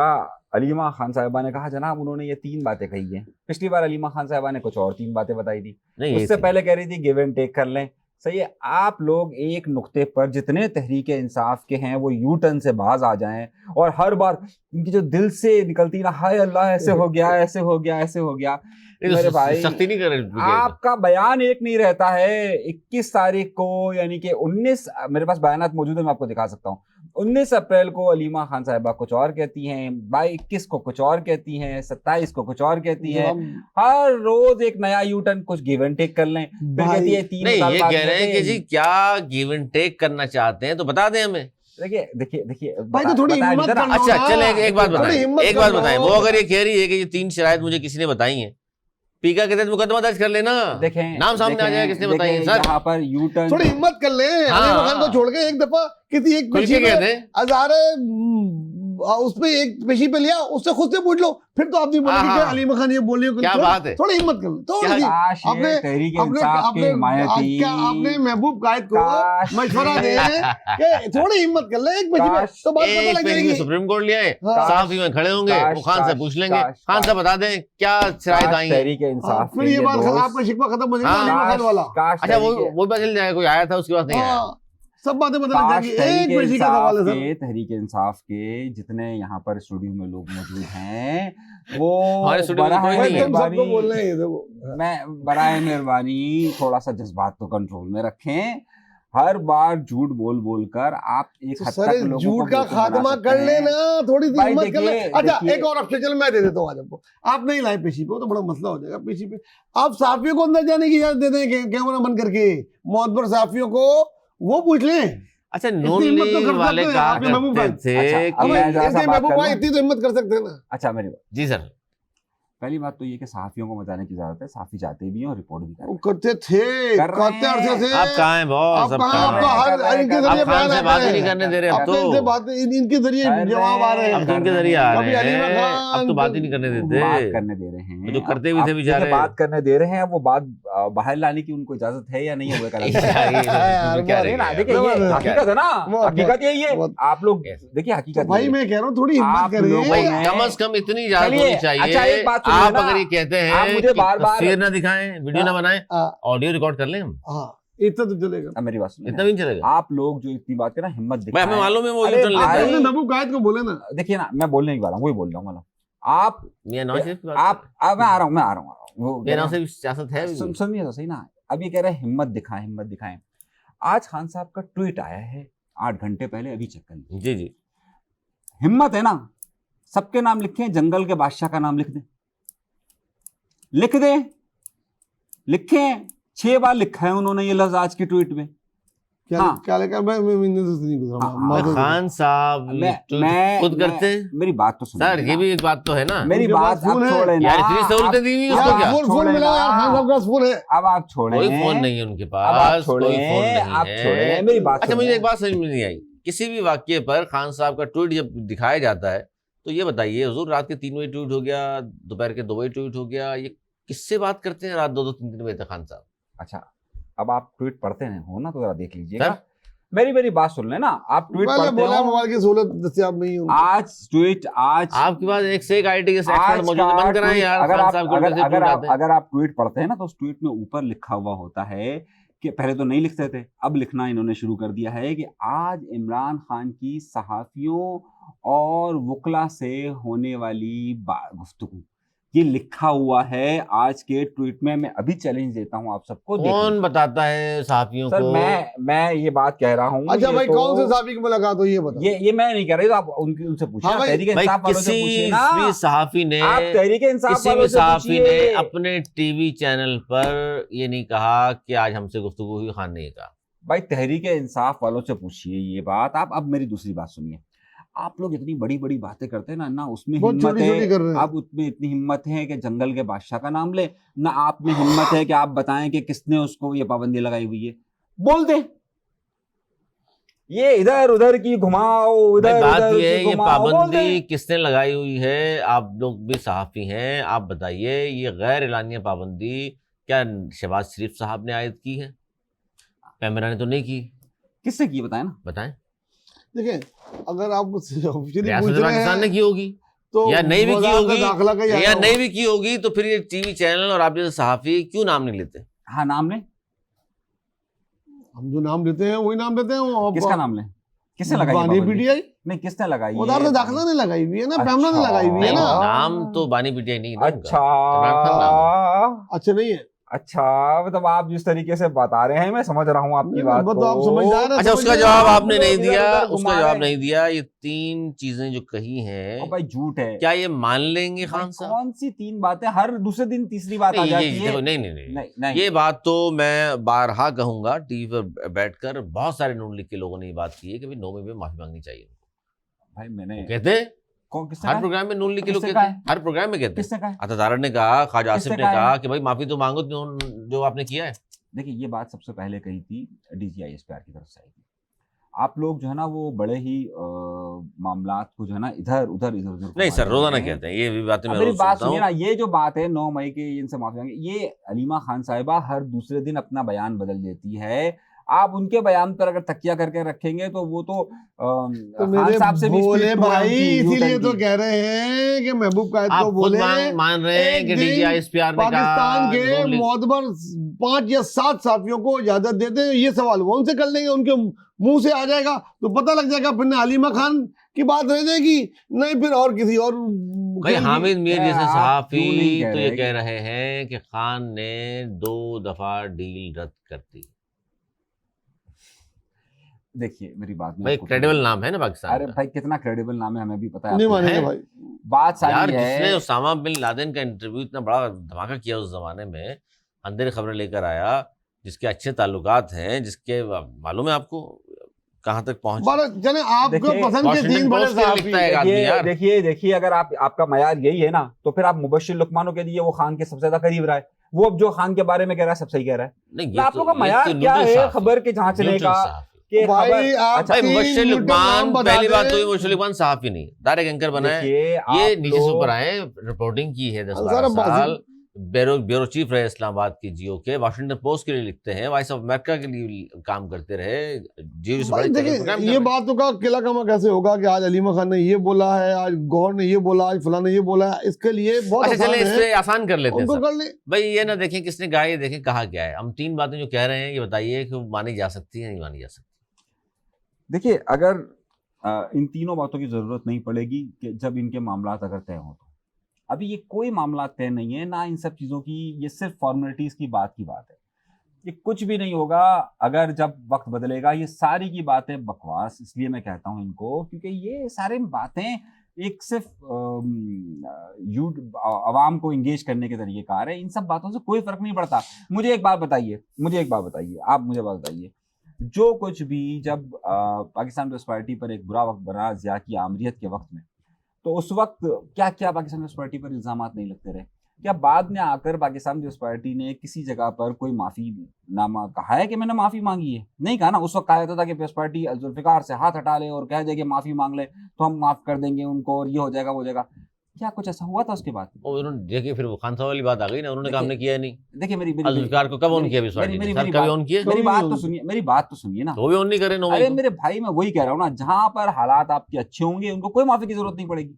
अलीमा खान साहिबा ने कहा जनाब उन्होंने ये 3 बातें कही हैं। पिछली बार अलीमा खान साहिबा ने कुछ और 3 बातें बताई थी। नहीं, ये उससे थी। पहले कह रही थी गिव एंड टेक कर लें। सही है, आप लोग एक नुक्ते पर जितने तहरीक इंसाफ के हैं वो यू टर्न से बाज आ जाएं और हर बार उनकी जो दिल से निकलती ना, हाय अल्लाह ऐसे हो गया, ऐसे हो गया, ऐसे हो गया। ये तो मेरे भाई, सख्ती नहीं कर रहे। आपका बयान एक नहीं रहता है। 21 तारीख को यानी कि 19, मेरे पास बयानात मौजूद है, मैं आपको दिखा सकता हूँ। 19 अप्रैल को अलीमा खान साहिबा कुछ और कहती हैं, 21 को कुछ और कहती हैं, 27 को कुछ और कहती हैं। हर रोज एक नया यू टर्न, कुछ गिव एंड टेक कर लें, फिर भाई, कहती है 3 नहीं, साल ये बाद कह रहे हैं कि जी देखें। क्या गिव एंड टेक करना चाहते हैं तो बता दें हमें। देखिए देखिए देखिए भाई तो थोड़ी बताया हिम्मत नहीं था ना। कर लो। अच्छा चल, एक बात थोड़ी बताएं, हिम्मत एक कर बात लो। बताएं। वो अगर ये कह रही है कि ये 3 शराइत मुझे किसी ने बताई हैं, पीका के तहत मुकदमा दर्ज कर लेना, देखें, नाम सामने आ जाएगा किसने बताई है। सर यहाँ पर यू टर्न, थोड़ी हिम्मत कर ले। हाँ, अली खान को छोड़ के एक दफा किसी एक खुल पेशी के पे कह दें। हजारे उसमें एक पेशी पे लिया, उससे खुद से पूछ लो, फिर तो आप नहीं बोलेंगे कि हाँ। अली खान ये बोल रही हो। क्या बात है। थोड़ी हिम्मत कर लो, थोड़ी सी। काश ये अपने तहरीक अपने इंसाफ के हिमायती, क्या आपने महबूब कायद को काश मशवरा दे कि थोड़ी हिम्मत कर ले, एक पेशी पे काश तो बात पता एक लग पेज में जाएगी। सुप्रीम कोर्ट ले आए, हाँ। साहब में खड़े होंगे, वो खान से पूछ लेंगे, खान साहब बता दें क्या शराइत आई है। तहरीक इंसाफ फिर ये बात आपका शिकवा खत्म हो जाएगा। हाँ। अली खान वाला अच्छा वो पता चल जाएगा कोई आया था उसके बाद नहीं आया। हाँ, सब बातें पता लग काश जाएंगी तहरीक एक पेशी का इंसाफ सवाल है सर। के, तहरीक इंसाफ के जितने यहाँ पर स्टूडियो में लोग मौजूद हैं वो हमारे स्टूडियो में कोई भाई नहीं है। तुम सबको बोल रहे हैं देखो। मैं बराए मेहरबानी थोड़ा सा जज्बात को कंट्रोल में रखें। हर बार झूठ बोल बोल कर आप एक हद सर तक लोगों को झूठ का बेवकूफ बना खात्मा सकते कर हैं। लेना, थोड़ी सी भाई हिम्मत कर ले। देखिए, अच्छा देखिए। एक और ऑप्शन चलो मैं दे देता हूँ आज आपको। आप नहीं लाए पेशी पे, वो तो बड़ा मसला हो जाएगा। पेशी पे आप साफियों को अंदर जाने की इजाजत दे दें, कैमरा बंद करके मोहब्बर साफियों को वो पूछ लें। अच्छा इतनी नून हिम्मत तो लीग कर वाले सकते हैं कहा आपके महबूब करते भाई। थे अच्छा, अब कि मैं जरा सा बात कर महबूब भाई लूं। इतनी तो हिम्मत कर सकते हैं ना। अच्छा मेरी बात, जी सर, पहली बात तो ये कि सहाफियों को मचाने की जरूरत है, सहाफी जाते भी हैं और रिपोर्ट भी वो करते करते थे, कर रहे करते अरसे हैं। से। आप कहाँ हैं बॉस? आप अब कहाँ? कहाँ आप तो हैं? हर इनके जरिए आप खान बयान से आते बात ही हैं। नहीं करने दे रहे अब अब तो तो। इनसे बात इनके जरिए जवाब आ रहे अब तो हैं। इनके जरिए आ कभी रहे अलीमा हैं, खान अब तो बात ही नहीं करने देते। बात करने दे रहे हैं, वो जो करते भी अब थे देखिए, बेचारे। बात करने दे रहे हैं, वो बात बाहर लाने की उनको इजाजत है या नहीं है वो यार, ये तो क्या रह गया? देखिए ये बहुत- हकीकत है ना, हकीकत यही है। बहुत- आप लोग Yes. देखिए तो हकीकत भाई यही है। मैं कह रहा हूँ थोड़ी हिम्मत आप करिए। लोगों भाई ने- कम से कम इतनी इजाजत चलिए, होनी चाहिए। अच्छा, एक बात सुनिए आप ना, अगर ये कहते आप हैं मुझे कि बार-बार- तस्वीर ना दिखाएं, वीडियो ना बनाएं, हाँ, ऑडियो रिकॉर्ड कर लें हम, हाँ, इतना तो चलेगा। अब मेरी बात सुनिए इतना ना, भी नहीं चलेगा। आप लोग जो इतनी बात करें, हिम्मत भाई दिखाएं। हमें मालूम है वो अरे यूटर्न भाई, लेते आपने हैं। महबूब कायद को बोले ना। देखिए ना, मैं बोलने ही वाला हूँ, वही बोल रहा हूँ आप मियां नवाज शरीफ की बात आप अब मैं आ रहा हूँ वो मियां नवाज शरीफ सियासत है भी। सुनिए तो सही ना, अब ये कह रहे हैं हिम्मत दिखाएं। आज खान साहब का ट्वीट आया है 8 घंटे पहले, अभी चेक कर लीजिए। जी जी, हिम्मत है ना, सबके नाम लिखे, जंगल के बादशाह का नाम लिख दे लिखे 6 बार लिखा है उन्होंने ये लफ्ज आज की ट्वीट में। क्या हाँ। क्या लेकर मैं इनसे नहीं गुजरा। हाँ, माधव- खान साहब मैं खुद करते हैं। मेरी बात तो सुनिए सर ये ना। भी एक बात तो है ना। मेरी उनके बात पास फोन आप है। छोड़े ना, यार इतनी सहूलतें दी हुई उसको यार क्या? फोन छोड़े मिला यार, ना। खान साहब का फोन है। अब आप छोड़े, कोई फोन नहीं है उनके अब आप पास, छोड़े, कोई फोन नहीं आप है। छोड़े, मेरी बात अच्छा मुझे सुनिए। एक बात समझ में नहीं आई, किसी भी वाक्य पर खान साहब का ट्वीट जब दिखाया जाता है तो ये बताइए हुजूर रात के 3 बजे ट्वीट हो गया, दोपहर के 2 बजे ट्वीट हो गया, ये किससे बात करते हैं रात 2-2 3-3 बजे तक खान साहब? अच्छा, अब आप ट्वीट पढ़ते हैं हो ना, तो जरा देख लीजिएगा। सर? मेरी बात सुन लेना, आप ट्वीट पहले पढ़ते बोला हो। मोबाइल की सहूलत दस्तियाब नहीं है। आज आपके पास एक से एक आईटी के एक्सपर्ट आज मौजूद है, का बंद कराएं ट्वीट, यार। अगर खान आप साहब को अगर कैसे अगर ट्वीट आप आते हैं? अगर आप ट्वीट पढ़ते हैं ना, तो उस ट्वीट में ऊपर लिखा हुआ होता है कि पहले तो नहीं लिखते थे, अब लिखना इन्होंने शुरू कर दिया है कि आज इमरान खान की सहाफियों और वकला से होने वाली गुफ्तगू, ये लिखा हुआ है आज के ट्वीट में। मैं अभी चैलेंज देता हूं आप सबको, देख कौन लीजिए। बताता है सहाफियों सर को? मैं ये बात कह रहा हूँ। अच्छा ये भाई तो- कौन से साहबी की मुलाकात हो ये बता। ये मैं नहीं कह रही, तो आप उनसे पूछिए। हाँ आप भाई, तहरीक भाई इंसाफ वालों से किसी पूछिए ना। भी सहाफी ने आप तहरीक इंसाफ किसी वालों भी से सहाफी ने पूछिए। अपने टीवी चैनल पर ये नहीं कहा कि आज हमसे गुफ्तगू हुई, खान ने ये कहा। भाई तहरीक इंसाफ वालों से पूछिए ये बात। आप अब मेरी दूसरी बात सुनिए। आप लोग इतनी बड़ी बड़ी बातें करते हैं ना उसमें बहुत हिम्मत छोटी-छोटी है। कर रहे हैं। आप उसमें इतनी हिम्मत है कि जंगल के बादशाह का नाम ले, ना आप में हिम्मत है कि आप बताएं कि किसने उसको ये पाबंदी लगाई हुई है। बोल दे, ये इधर उधर की घुमाओ, भाई इधर बात उधर ये है, की ये घुमाओ, बोल दे। पाबंदी किसने लगाई हुई है? आप लोग भी सहाफी हैं, आप बताइए। ये गैर एलानिया पाबंदी क्या शहबाज शरीफ साहब ने आयद की है? कैमरा ने तो नहीं की। किससे की बताए ना। बताएं, देखिए अगर आप मुझसे ऑफिशियली रियासत पूछ रहे पाकिस्तान ने हैं की होगी तो या नहीं भी की वजारत होगी, दाखिला का ही आया या होगा। नहीं भी की होगी, तो फिर ये टीवी चैनल और आप जैसे सहाफी क्यों नाम नहीं लेते? हाँ, नाम ले, हम जो नाम देते हैं वही नाम देते हैं। वो किसका नाम ले, किसने लगाई ये बानी पाबंदी? पीटीआई नहीं, किसने लगाई ये? वजारत दाखिला ने लगाई हुई है ना, पैमरा ने अच्छा। लगाई हुई है नहीं, ना। नाम तो बानी पीटीआई नहीं है ना उनका। अच्छा इमरान खान नाम अच्छा नहीं है। अच्छा, मतलब आप जिस तरीके से बता रहे हैं, मैं समझ रहा हूँ आपकी नहीं, बात वो को। तो आप समझदार हैं, अच्छा, उसका समझिए। जवाब आप आपने लोग नहीं इधर दिया, उधर उसका घुमा जवाब रहे नहीं हैं। दिया। ये 3 चीजें जो कही हैं, ओ भाई झूठ है। क्या ये मान लेंगे भाई, खान साहब? कौन सी 3 बातें, हर दूसरे दिन तीसरी बात आ नहीं, जाती ये है। देखो, नहीं नहीं नहीं, नहीं नहीं, ये बात तो मैं बारहा कहूंगा टीवी पर बैठकर। बहुत सारे नून लीग के लोगों ने ये बात की है कि भाई 9 मई में माफी मांगनी चाहिए। भाई मैंने वो कहते हैं कौन, किसने हर कहा? प्रोग्राम में नून लीग के लोग किसने कहते कहा हैं, हर प्रोग्राम में कहते हैं। किसने कहा? अता तारड़ ने कहा, ख्वाजा किसने आसिफ ने कहा है? कहा कि भाई माफी तो मांगो जो आपने किया है। देखिए, ये बात सबसे पहले कही थी DGISPR की तरफ से आई थी। आप लोग जो है ना वो बड़े ही मामलात को जो है ना इधर उधर नहीं सर, रोजाना कहते हैं ये भी बातें, मैं मेरी रोज बात सुनता सुनिए हूँ। ना, ये जो बात है 9 मई के इनसे माफी मांगे, ये अलीमा खान साहिबा हर दूसरे दिन अपना बयान बदल देती है। आप उनके बयान पर अगर तकिया करके रखेंगे तो वो तो तो खान मेरे साहब से भी बोले स्पीड टू है भाई, उनकी, इसीलिए न्यूटन तो की। कह रहे हैं कि महबूब कायद आप को खुद बोले मान रहे हैं एक कि दिन DGISPR ने कहा पाकिस्तान के नून लीग- मोतबर 5 या 7 साफियों को इजाजत देते हैं। ये सवाल वो उनसे कर लेंगे, उनके मुंह से आ जाएगा तो पता लग जाएगा। फिर ना हलीमा खान की बात रह जाएगी, नहीं फिर और किसी और भाई हामिद मीर जैसे आप सहाफी क्यों नहीं कह तो रहे ये कि- कह रहे हैं कि खान ने 2 दफा डील रद्द कर दी। देखिए मेरी बात में भाई आपको क्रेडिबल नाम है ना पाकिस्तान अरे का। भाई कितना क्रेडिबल नाम है हमें भी पता है। नहीं आपको मानेंगे है? भाई। बात यार सारी जिसने है। उसामा बिन लादेन का इंटरव्यू इतना बड़ा धमाका किया उस जमाने में, अंधेरी खबरें लेकर आया, जिसके अच्छे ताल्लुकात हैं, जिसके मालूम है आपको कहाँ तक पहुंच। चले आपको देखिए, पसंद के वॉशिंगटन 3 बड़े पोस्ट के लिए सहाफ़ी लिखता है एक आदमी यार। देखिए अगर आपका मयार यही है ना, तो फिर आप मुबश्शिर लुकमानों के लिए वो खान के सबसे ज्यादा करीब रहा है, वो अब जो खान के बारे में कह रहा है सब सही कह रहा है। नहीं, मतलब आप लोग का ये मयार तो क्या न्यूट्रल है सहाफ़ी, खबर के जांचने न्यूट्रल का सहाफ़ी। कि भाई खबर आप अच्छा भाई 3 मुबश्शिर न्यूट्रल लुकमान, नाम बता पहली बात तो ये दें। मुबश्शिर लुकमान सहाफ़ी नहीं, डायरेक्ट एंकर बना है। देखिए ये आप नीचे से ऊपर लोग आए, रिपोर्टिंग की है 10-12 अंसार अब्बासी साल, ब्यूरो चीफ रहे इस्लामाबाद की जियो के, वाशिंगटन पोस्ट के लिए लिखते हैं, वॉइस ऑफ अमेरिका के लिए काम करते रहे, जियो से भाई बड़े चैनल पर देखिए काम कर ये रहे हैं। बातों का किला कमा कैसे होगा कि आज अलीमा खान ने ये बोला है, आज गौहर ने ये बोला, आज फलाना ने ये बोला है, इसके लिए बहुत अच्छा आसान चले इस है, पे आसान कर लेते हैं उनको सब। कर ले। भाई ये ना देखें किसने कहा, ये देखें कहा क्या है। हम 3 बातें जो कह रहे हैं ये बताइए कि वो मानी जा सकती है नहीं मानी जा सकती। देखिए अगर इन तीनों बातों की जरूरत नहीं पड़ेगी कि जब इनके मामलात अगर तय हों, तो अभी ये कोई मामला तय नहीं है ना इन सब चीजों की, ये सिर्फ फॉर्मेलिटीज की बात है। ये कुछ भी नहीं होगा अगर जब वक्त बदलेगा। ये सारी की बातें बकवास इसलिए मैं कहता हूं इनको, क्योंकि ये सारी बातें एक सिर्फ आवाम को इंगेज करने के तरीकेकार है। इन सब बातों से कोई फर्क नहीं पड़ता। मुझे एक बात बताइए, आप मुझे बात बताइए, जो कुछ भी जब पाकिस्तान पीपल्स पार्टी पर एक बुरा वक्त बना ज़िया की आमरीत के वक्त में, तो उस वक्त क्या क्या पाकिस्तान पीपल्स पार्टी पर इल्जामात नहीं लगते रहे? क्या बाद में आकर पाकिस्तान पीपल्स पार्टी ने किसी जगह पर कोई माफी नामा कहा है कि मैंने माफी मांगी है? नहीं कहा ना। उस वक्त कहा जाता था कि पीपल्स पार्टी जुल्फिकार से हाथ हटा ले और कह दे कि माफी मांग ले तो हम माफ कर देंगे उनको और ये हो जाएगा वो हो जाएगा। क्या कुछ ऐसा हुआ था उसके बाद? और उन्होंने देखिए फिर वो खान साहब वाली बात आ गई ना, उन्होंने कहा देखिए हमने किया ही नहीं। देखिए मेरी मेरी जुल्फिकार को कब ऑन मेरी किया इस पार्टी ने? मेरी सर मेरी कभी बात ऑन किए? मेरी कभी बात नहीं तो होगी। सुनिए, मेरी बात तो सुनिए ना। तो वो भी ऑन नहीं करे 9 मई अरे को। मेरे भाई मैं वही कह रहा हूँ ना, जहां पर हालात आपके अच्छे होंगे उनको कोई माफी की जरूरत नहीं पड़ेगी।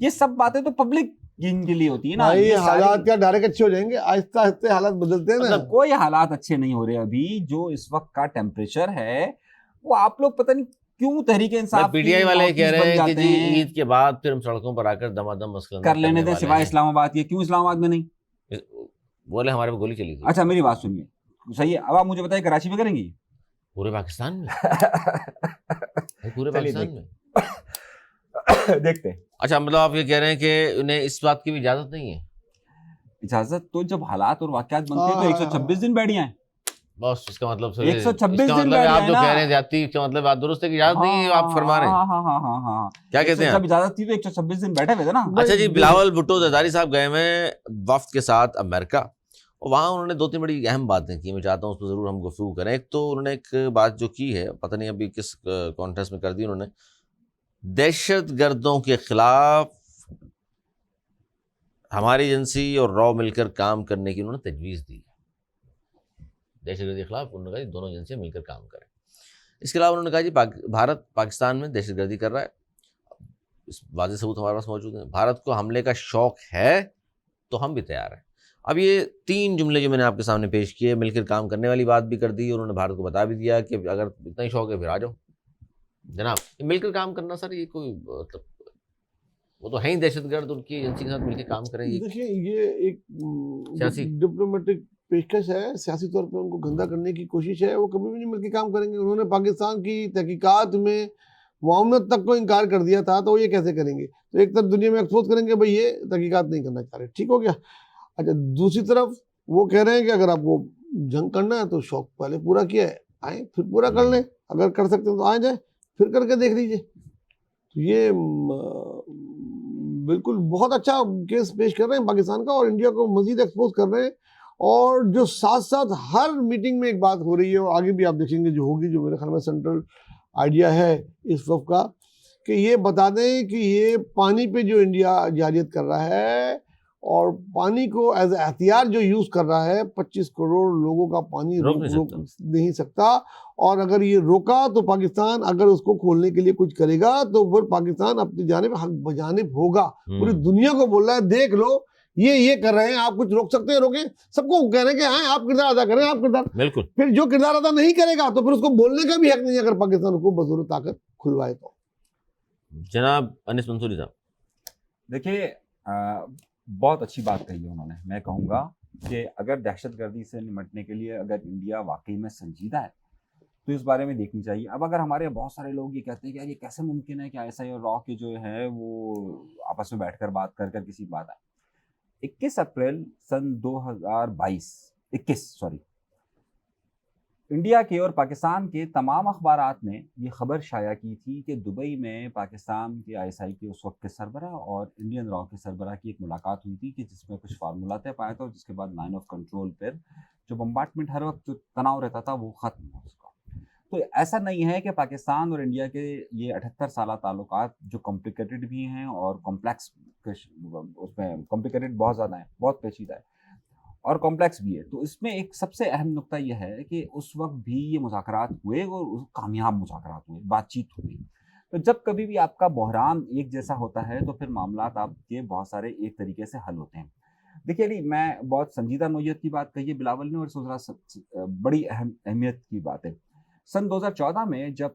ये सब बातें तो पब्लिक के लिए होती है ना। भाई ये हालात सारी क्या डायरेक्ट अच्छे हो जाएंगे? आहिस्ता आहिस्ता हालात बदलते हैं ना। मतलब कोई हालात अच्छे नहीं हो रहे अभी। जो इस वक्त का टेम्परेचर है वो आप लोग पता नहीं क्यों तहरीके भाई इंसाफ की पीटीआई वाले कह माउथपीस रहे बन हैं कि जाते जी हैं। ईद के बाद फिर हम सड़कों पर आकर दमादम मसलन कर लेने करने दें वाले सिवाय हैं। इस्लामाबाद के। क्यों इस्लामाबाद में नहीं? बोले हमारे पे गोली चली थी। अच्छा मेरी बात सुनिए, सही है। अब आप मुझे बताइए कराची में करेंगे? पूरे पाकिस्तान में भाई, पूरे चलिए पाकिस्तान में। देखते हैं। अच्छा मतलब आप ये कह रहे हैं कि उन्हें इस बात की भी इजाजत नहीं है? इजाजत तो जब हालात और वाकयात बनते हैं तो हाँ, 126 दिन बैठ जाएं। बस इसका मतलब 126 इसका दिन मतलब है बैठ आप जाए जो ना। कह रहे हैं जाती, इसका मतलब बात दुरुस्त है कि इजाजत नहीं है, आप फरमा रहे हैं। हाँ। क्या कहते हैं जब आप? इजाजत थी तो 126 दिन बैठे हुए थे ना। अच्छा जी, बिलावल भुट्टो जरदारी साहब गए हुए वफ्द के साथ अमेरिका, और वहाँ उन्होंने 2-3 बड़ी अहम बातें की। मैं चाहता हूँ उस पर ज़रूर हम गुफ्तगू करें। एक तो उन्होंने एक बात जो की है, पता नहीं अभी किस कॉन्टेक्स्ट में कर दी उन्होंने, दहशत गर्दों के खिलाफ हमारी एजेंसी और रॉ मिलकर काम करने की उन्होंने तजवीज़ दी। दहशतगर्दी के खिलाफ उन्होंने कहा जी दोनों एजेंसियाँ मिलकर काम करें। इसके अलावा उन्होंने कहा जी भारत पाकिस्तान में दहशतगर्दी कर रहा है, इस वाज़ेह सबूत हमारे पास मौजूद हैं। भारत को हमले का शौक है तो हम भी तैयार हैं। अब ये 3 जुमले जो मैंने आपके सामने पेश किए, मिलकर काम करने वाली बात भी कर दी, उन्होंने भारत को बता भी दिया कि अगर इतना ही शौक है फिर आ जाओ जनाब। ये मिलकर काम करना सर, ये कोई मतलब वो तो है ही दहशतगर्द, उनकी एजेंसी के साथ मिलकर काम करें, ये देखिए ये एक सियासी डिप्लोमेटिक पेशकश है, सियासी तौर पे उनको गंदा करने की कोशिश है। वो कभी भी नहीं मिलकर काम करेंगे। उन्होंने पाकिस्तान की तहकीकात में मुआवनत तक को इनकार कर दिया था, तो वो ये कैसे करेंगे? तो एक तरफ दुनिया में एक्सपोज करेंगे भाई ये तहकीकात नहीं करना चाह रहे, ठीक हो गया। अच्छा दूसरी तरफ वो कह रहे हैं कि अगर आपको जंग करना है तो शौक पहले पूरा किया है, आए फिर पूरा कर लें, अगर कर सकते हैं तो आ जाए फिर करके देख लीजिए। तो ये बिल्कुल बहुत अच्छा केस पेश कर रहे हैं पाकिस्तान का, और इंडिया को मजीद एक्सपोज कर रहे हैं। और जो साथ साथ हर मीटिंग में एक बात हो रही है, और आगे भी आप देखेंगे जो होगी, जो मेरे ख्याल में सेंट्रल आइडिया है इस वक्त का, कि ये बता दें कि ये पानी पे जो इंडिया जारियत कर रहा है और पानी को एज एहतियात जो यूज़ कर रहा है, 25 करोड़ लोगों का पानी रोक रोक नहीं सकता। और अगर ये रोका तो पाकिस्तान अगर उसको खोलने के लिए कुछ करेगा तो फिर पाकिस्तान अपनी जानिब हक बजानिब होगा। पूरी दुनिया को बोल रहा है देख लो ये कर रहे हैं, आप कुछ रोक सकते हैं, रोके। सबको कह रहे हैं कि हाँ आप किरदार अदा करें, आप किरदार। बिल्कुल। फिर जो किरदार अदा नहीं करेगा तो फिर उसको बोलने का भी हक नहीं है, अगर पाकिस्तान को बजूर ताकत खुलवाए तो। जनाब अनिस मंसूरी साहब, देखिए बहुत अच्छी बात कही है उन्होंने। मैं कहूँगा कि अगर दहशतगर्दी से निपटने के लिए अगर इंडिया वाकई में संजीदा है तो इस बारे में देखनी चाहिए। अब अगर हमारे बहुत सारे लोग ये कहते हैं कि यार ये कैसे मुमकिन है कि ISI और रॉ के जो है वो आपस में बैठकर बात कर किसी बात आए। 21 अप्रैल सन 2022 21 सॉरी इंडिया के और पाकिस्तान के तमाम अखबारात ने ये खबर शाया की थी कि दुबई में पाकिस्तान के आईएसआई के उस वक्त के सरबराह और इंडियन रॉ के सरबराह की एक मुलाकात हुई थी कि जिसमें कुछ फार्मूला तय पाया था और जिसके बाद लाइन ऑफ कंट्रोल पर जो बम्बार्टमेंट हर वक्त जो तनाव रहता था वो ख़त्म हो उसका। तो ऐसा नहीं है कि पाकिस्तान और इंडिया के ये 78 साला ताल्लुकात जो कॉम्प्लिकेटेड भी हैं और कॉम्प्लेक्स, उसमें कॉम्प्लिकेटेड बहुत ज़्यादा है, बहुत पेचीदा है और कॉम्प्लेक्स भी है। तो इसमें एक सबसे अहम नुक्ता यह है कि उस वक्त भी ये मुज़ाकरात हुए और कामयाब मुज़ाकरात हुए, बातचीत हुई। तो जब कभी भी आपका बहरान एक जैसा होता है तो फिर मामलात आपके बहुत सारे एक तरीके से हल होते हैं। देखिए अली, मैं बहुत संजीदा नोयत की बात कही है बिलावल ने और इसमें ज़रा बड़ी अहमियत की बात है। सन 2014 में जब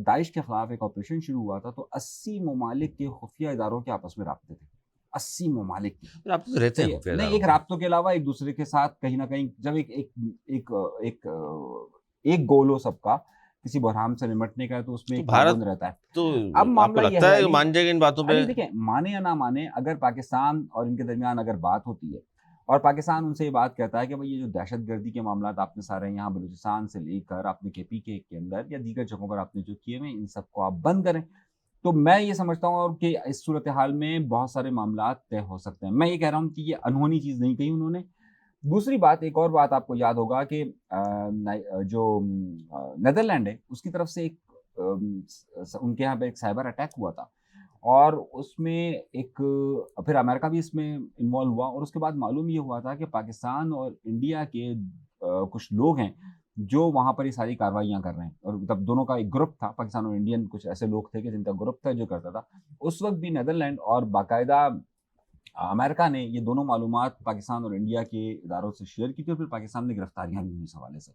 दाइश के खिलाफ एक ऑपरेशन शुरू हुआ था तो 80 ममालिक के खुफिया इदारों के आपस में राब्ते थे। 80 ममालिक के। आप तो रहते हैं नहीं, खुफिया नहीं, इदारों एक में। राब्तों के अलावा एक दूसरे के साथ कहीं न कहीं जब एक गोल हो सबका, किसी बहरान से निमटने का है तो उसमें तो एक भारत ताउन रहता है। तो अब आपको मामला ये लगता है है कि अली, मान जाएगा इन बातों पे? अली देखिए, माने या ना माने, अगर पाकिस्तान और इनके दरमियान अगर बात होती है और पाकिस्तान उनसे ये बात कहता है कि भाई ये जो दहशतगर्दी के मामलात आपने सारे यहाँ बलूचिस्तान से लेकर आपने केपीके के अंदर या दीगर जगहों पर आपने जो किए हुए हैं, इन सबको आप बंद करें। तो मैं ये समझता हूँ और कि इस सूरत हाल में बहुत सारे मामलात तय हो सकते हैं। मैं ये कह रहा हूँ कि ये अनहोनी चीज़ नहीं कही उन्होंने। दूसरी बात, एक और बात आपको याद होगा कि नीदरलैंड है, उसकी तरफ से एक उनके यहाँ पे एक साइबर अटैक हुआ था और उसमें एक फिर अमेरिका भी इसमें इन्वॉल्व हुआ और उसके बाद मालूम ये हुआ था कि पाकिस्तान और इंडिया के कुछ लोग हैं जो वहाँ पर ये सारी कार्रवाइयाँ कर रहे हैं और तब दोनों का एक ग्रुप था, पाकिस्तान और इंडियन कुछ ऐसे लोग थे कि जिनका ग्रुप था जो करता था। उस वक्त भी नीदरलैंड और बाकायदा अमेरिका ने ये दोनों मालूमात पाकिस्तान और इंडिया के इदारों से शेयर की थी और फिर पाकिस्तान में गिरफ्तारियां भी हुई इस हवाले से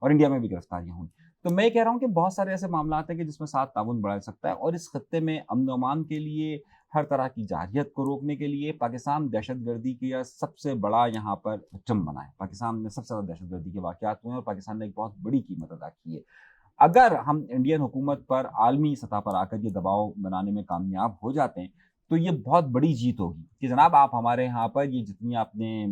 और इंडिया में भी गिरफ्तारियां हुई। तो मैं कह रहा हूँ कि बहुत सारे ऐसे मामलात हैं कि जिसमें साथ ताउन बढ़ा सकता है और इस खत्ते में अमन अमान के लिए, हर तरह की जारहियत को रोकने के लिए पाकिस्तान दहशतगर्दी का सबसे बड़ा यहाँ पर जम बना है। पाकिस्तान में सबसे ज़्यादा दहशतगर्दी के वाक़यात हुए हैं और पाकिस्तान ने एक बहुत बड़ी कीमत अदा की है। अगर हम इंडियन हुकूमत पर आलमी सतह पर आकर ये दबाव बनाने में कामयाब हो जाते हैं तो ये बहुत बड़ी जीत होगी कि जनाब आप हमारे यहाँ पर ये जितनी आपने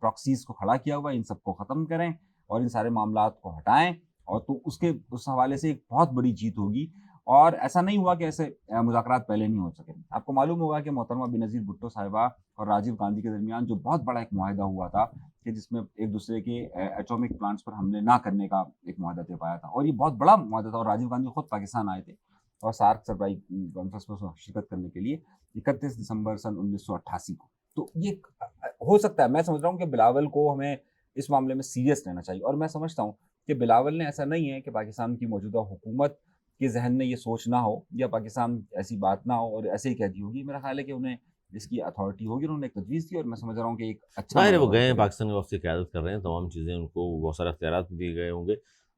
प्रॉक्सीज़ को खड़ा किया हुआ है इन सबको ख़त्म करें और इन सारे मामलात को हटाएँ और तो उसके उस हवाले से एक बहुत बड़ी जीत होगी। और ऐसा नहीं हुआ कि ऐसे मुज़ाकरात पहले नहीं हो सके। आपको मालूम होगा कि मोहतरमा बेनज़ीर भुट्टो साहिबा और राजीव गांधी के दरमियान जो बहुत बड़ा एक मुआहिदा हुआ था कि जिसमें एक दूसरे के एटॉमिक प्लांट्स पर हमले ना करने का एक मुआहिदा तय पाया था और ये बहुत बड़ा मुआहिदा था और राजीव गांधी खुद पाकिस्तान आए थे और सार्क सरबराही कॉन्फ्रेंस में उसमें शिरकत करने के लिए 31 दिसंबर सन 1988 को। तो ये हो सकता है, मैं समझ रहा हूँ कि बिलावल को हमें इस मामले में सीरियस रहना चाहिए और मैं समझता हूँ कि बिलावल ने, ऐसा नहीं है कि पाकिस्तान की मौजूदा हुकूमत के जहन में ये सोच ना हो या पाकिस्तान ऐसी बात ना हो और ऐसे ही कह दी होगी। मेरा ख्याल है कि उन्हें इसकी अथॉरिटी होगी, उन्होंने एक तजवीज़ दी और मैं समझ रहा हूँ कि एक अच्छा ज़ाहिर है वो मामला गए हैं, करेगा। पाकिस्तान के वक़्त से क़यादत कर रहे हैं, तमाम चीज़ें उनको बहुत सारे इख्तियारात भी दिए गए होंगे।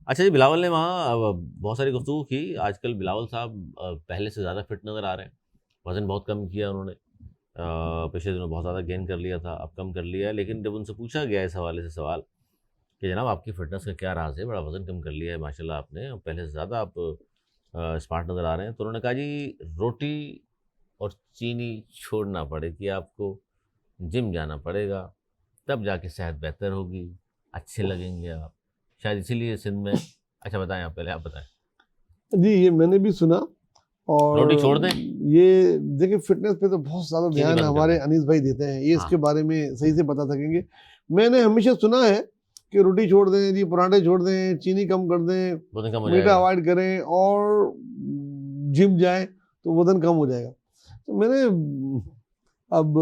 अच्छा जी, बिलावल ने वहाँ बहुत सारी गुफ्तगू की। आजकल बिलावल साहब पहले से ज़्यादा फिट नज़र आ रहे हैं। वज़न बहुत कम किया उन्होंने। पिछले दिनों बहुत ज़्यादा गेन कर लिया था, अब कम कर लिया है। लेकिन जब उनसे पूछा गया इस हवाले से सवाल कि जनाब आपकी फ़िटनेस का क्या राज़ है? बड़ा वज़न कम कर लिया है माशाल्लाह आपने, और पहले से ज़्यादा आप स्मार्ट नज़र आ रहे हैं। तो उन्होंने कहा जी रोटी और चीनी छोड़ना पड़ेगी आपको, जिम जाना पड़ेगा, तब जाके सेहत बेहतर होगी, अच्छे लगेंगे आप। शायद इसीलिए सिंध में अच्छा बताएँ आप, पहले आप बताएँ। जी, ये मैंने भी सुना रोटी और छोड़ दें, ये देखिए फिटनेस पे तो बहुत ज़्यादा चीनी ध्यान बंद कर हमारे दें। अनीस भाई देते हैं, ये हाँ, इसके बारे में सही से बता सकेंगे। मैंने हमेशा सुना है कि रोटी छोड़ दें जी, पराठे छोड़ दें, चीनी कम कर दें, वज़न कम हो मीठा जाएगा। अवॉइड करें और जिम जाएँ तो वज़न कम हो जाएगा। तो मैंने अब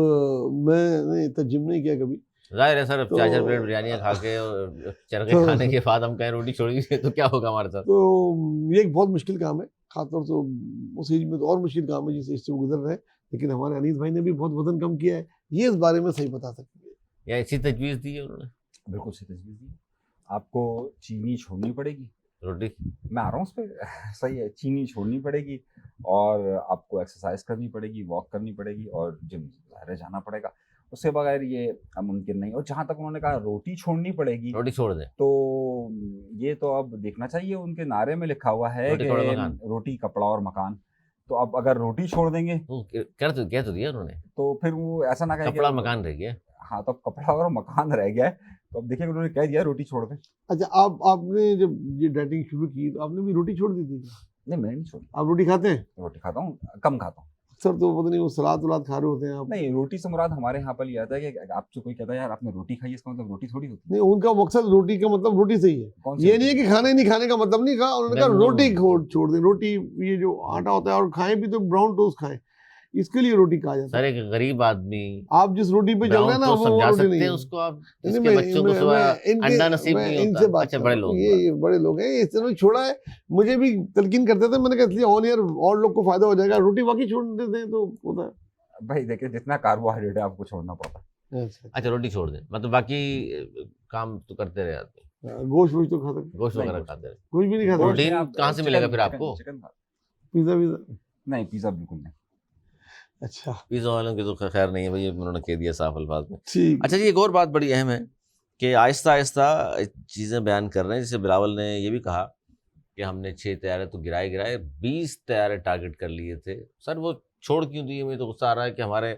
मैंने इतना जिम नहीं किया कभी, ज़ाहिर है सर, अब तो 4-4 प्लेट बिरयानियाँ खा के और चरखे तो खाने के बाद हम कहें रोटी छोड़िए तो क्या होगा हमारे साथ? तो ये एक बहुत मुश्किल काम है, खासतौर से उस एज में तो और मुश्किल काम है जिस एज से वो गुज़र रहे हैं। लेकिन हमारे अनीस भाई ने भी बहुत वज़न कम किया है, ये इस बारे में सही बता सकेंगे। या ऐसी तजवीज़ दी है उन्होंने? बिल्कुल सही तजवीज़ दी है। आपको चीनी छोड़नी पड़ेगी। रोटी मैं आ रहा हूँ उस पे सही है, चीनी छोड़नी पड़ेगी और आपको एक्सरसाइज करनी पड़ेगी, वॉक करनी पड़ेगी और जिम ज़ाहिर है जाना पड़ेगा। उसके बगैर ये मुमकिन नहीं। और जहाँ तक उन्होंने कहा रोटी छोड़नी पड़ेगी, रोटी छोड़ दें, तो ये तो अब देखना चाहिए, उनके नारे में लिखा हुआ है रोटी कि कपड़ा मकान। रोटी, कपड़ा और मकान। तो अब अगर रोटी छोड़ देंगे वो कह तो दिया उन्होंने, तो फिर वो ऐसा ना कहे कि कपड़ा मकान रह गया। हाँ, तो कपड़ा और मकान रह गया है। तो अब देखिए उन्होंने कह दिया रोटी छोड़ दें। अच्छा, आपने जब ये डाइटिंग शुरू की तो आपने भी रोटी छोड़ दी थी? नहीं, मैंने नहीं छोड़ी। आप रोटी खाते हैं? रोटी खाता हूँ, कम खाता हूँ। सर तो पता नहीं वो सलाद वलाद खा रहे होते हैं आप। नहीं, रोटी से मुराद हमारे यहाँ पर ये आता है कि आपसे कोई कहता है यार आपने रोटी खाई, इसका मतलब रोटी थोड़ी होती है। नहीं, उनका मकसद रोटी का मतलब रोटी से ही है। कौन सी ये रोटी? नहीं है कि खाने नहीं खाने का मतलब नहीं कहा, उन्होंने कहा नहीं, रोटी छोड़ दें। रोटी ये जो आटा होता है, और खाएं भी तो ब्राउन टोस्ट खाएं, इसके लिए रोटी कहा जाता सर है। एक गरीब आदमी आप जिस रोटी पे चल रहे हैं ब्राउन ना, तो वो समझा रोटी सकते नहीं हैं है। उसको आप, नहीं, जिसके बच्चों को सुबह अंडा नसीब मैं नहीं इनसे होता। बात अच्छा, कर बड़े रहा हूँ। लोग ये बड़े लोग हैं, इसने छोड़ा है। मुझे भी तलकीन करते थे, मैंने कहा इसलिए ऑन ईयर और लोग को फायदा हो जाएगा, रोटी बाकी छोड़ देते हैं तो होता है। भाई देखिए जितना कार्बोहाइड्रेट है आपको छोड़ना पड़ता है। अच्छा, रोटी छोड़ दें मतलब बाकी काम तो करते रहे आदमी, गोश्त वोश्त तो खाता है? गोश्त नहीं, वगैरह गोश्त खाते रहे। कुछ भी नहीं खाता? गोश्त प्रोटीन में आप कहाँ से मिलेगा फिर आपको? चिकन खा। पिज्जा विज़्ज़ा? नहीं, पिज्जा बिल्कुल नहीं। अच्छा, पिज़्ज़ा वालों की तो खैर नहीं है भाई, उन्होंने कह दिया साफ अल्फाज में। ठीक। अच्छा जी, एक और बात बड़ी अहम है कि आहिस्ता आहिस्ता चीज़ें बयान कर रहे हैं। जैसे बिलावल ने ये भी कहा कि हमने 6 तैयारे तो गिराए 20 तैयारे टारगेट कर लिए थे। सर वो छोड़ क्यों दिए? मुझे तो गुस्सा आ रहा है कि हमारे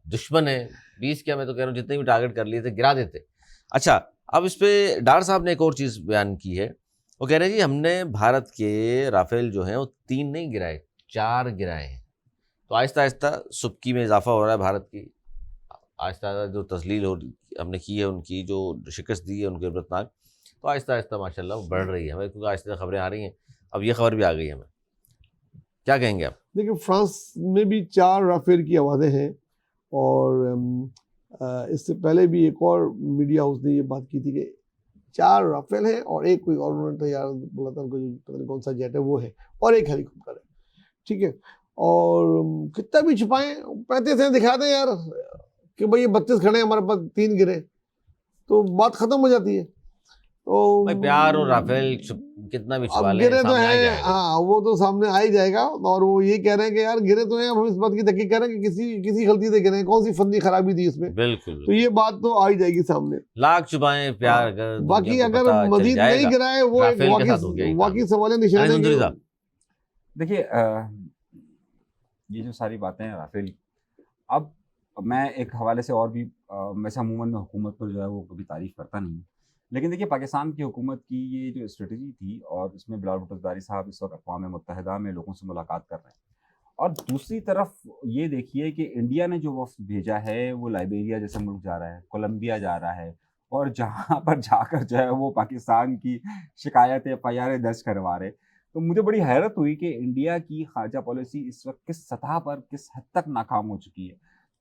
दुश्मन है। 20 क्या, मैं तो कह रहा हूँ जितने भी टारगेट कर लिए थे गिरा देते। अच्छा, अब इस पे डार साहब ने एक और चीज़ बयान की है। वो कह रहे हैं जी हमने भारत के राफेल जो हैं वो 3 नहीं गिराए, 4 गिराए हैं। तो आहिस्ता आहिस्ता सुबकी में इजाफा हो रहा है भारत की। आहिस्ता आहिस्ता जो तस्लील हमने की है, उनकी जो शिकस्त दी है उनके इबरतनाक, तो आहिस्ता आहिस्ता माशाल्लाह वो बढ़ रही है। हमें क्योंकि आहिस्ता खबरें आ रही हैं, अब ये खबर भी आ गई है हमें। क्या कहेंगे आप? देखिए, फ्रांस में भी 4 राफेल की आवाज़ें हैं, और इससे पहले भी एक और मीडिया हाउस ने ये बात की थी कि 4 राफेल हैं और एक कोई और उन्होंने तैयार बोला था, उनको पता नहीं कौन सा जेट है वो है, और एक हेलीकॉप्टर है। ठीक है, और कितना भी छुपाएं, 35 हैं दिखा दें यार कि भाई ये 32 खड़े हैं, हमारे पास 3 गिरे, तो बात खत्म हो जाती है। तो भाई प्यार और राफेल कितना भी छुपा अब लें, गिरे तो सामने आ हैं, जाएगा। हाँ वो तो सामने आ ही जाएगा। और वो ये कह रहे हैं कि यार गिरे तो हैं, अब हम इस बात की तहकीक कर रहे हैं कि किसी गलती से गिरे हैं, कौन सी फंदी खराबी थी इसमें, बिल्कुल, तो ये बात तो आ ही जाएगी सामने। लाख छुपाएं प्यार अगर बाकी दुनिया को अगर पता चल मजीद नहीं जाएगा, गिराए, वो एक राफेल के साथ हो गया ये काम। वाकई सवाल निशान अरे है नंदुरी कि साहब, देखिए ये जो सारी बातें हैं राफेल, अब मैं एक हवाले से और भी वैसे अमूमन में हुकूमत पर जो है वो कभी तारीफ करता नहीं हूँ, लेकिन देखिए पाकिस्तान की हुकूमत की ये जो स्ट्रेटजी थी, और इसमें बिलावल भुट्टो ज़रदारी साहब इस वक्त अक़वाम मुत्तहिदा में लोगों से मुलाकात कर रहे हैं, और दूसरी तरफ ये देखिए कि इंडिया ने जो वफ़्द भेजा है वो लाइबेरिया जैसे मुल्क जा रहा है, कोलंबिया जा रहा है, और जहाँ पर जाकर जो है वो पाकिस्तान की शिकायतें FIR दर्ज करवा रहे। तो मुझे बड़ी हैरत हुई कि इंडिया की ख़ारजा पॉलिसी इस वक्त किस सतह पर, किस हद तक नाकाम हो चुकी है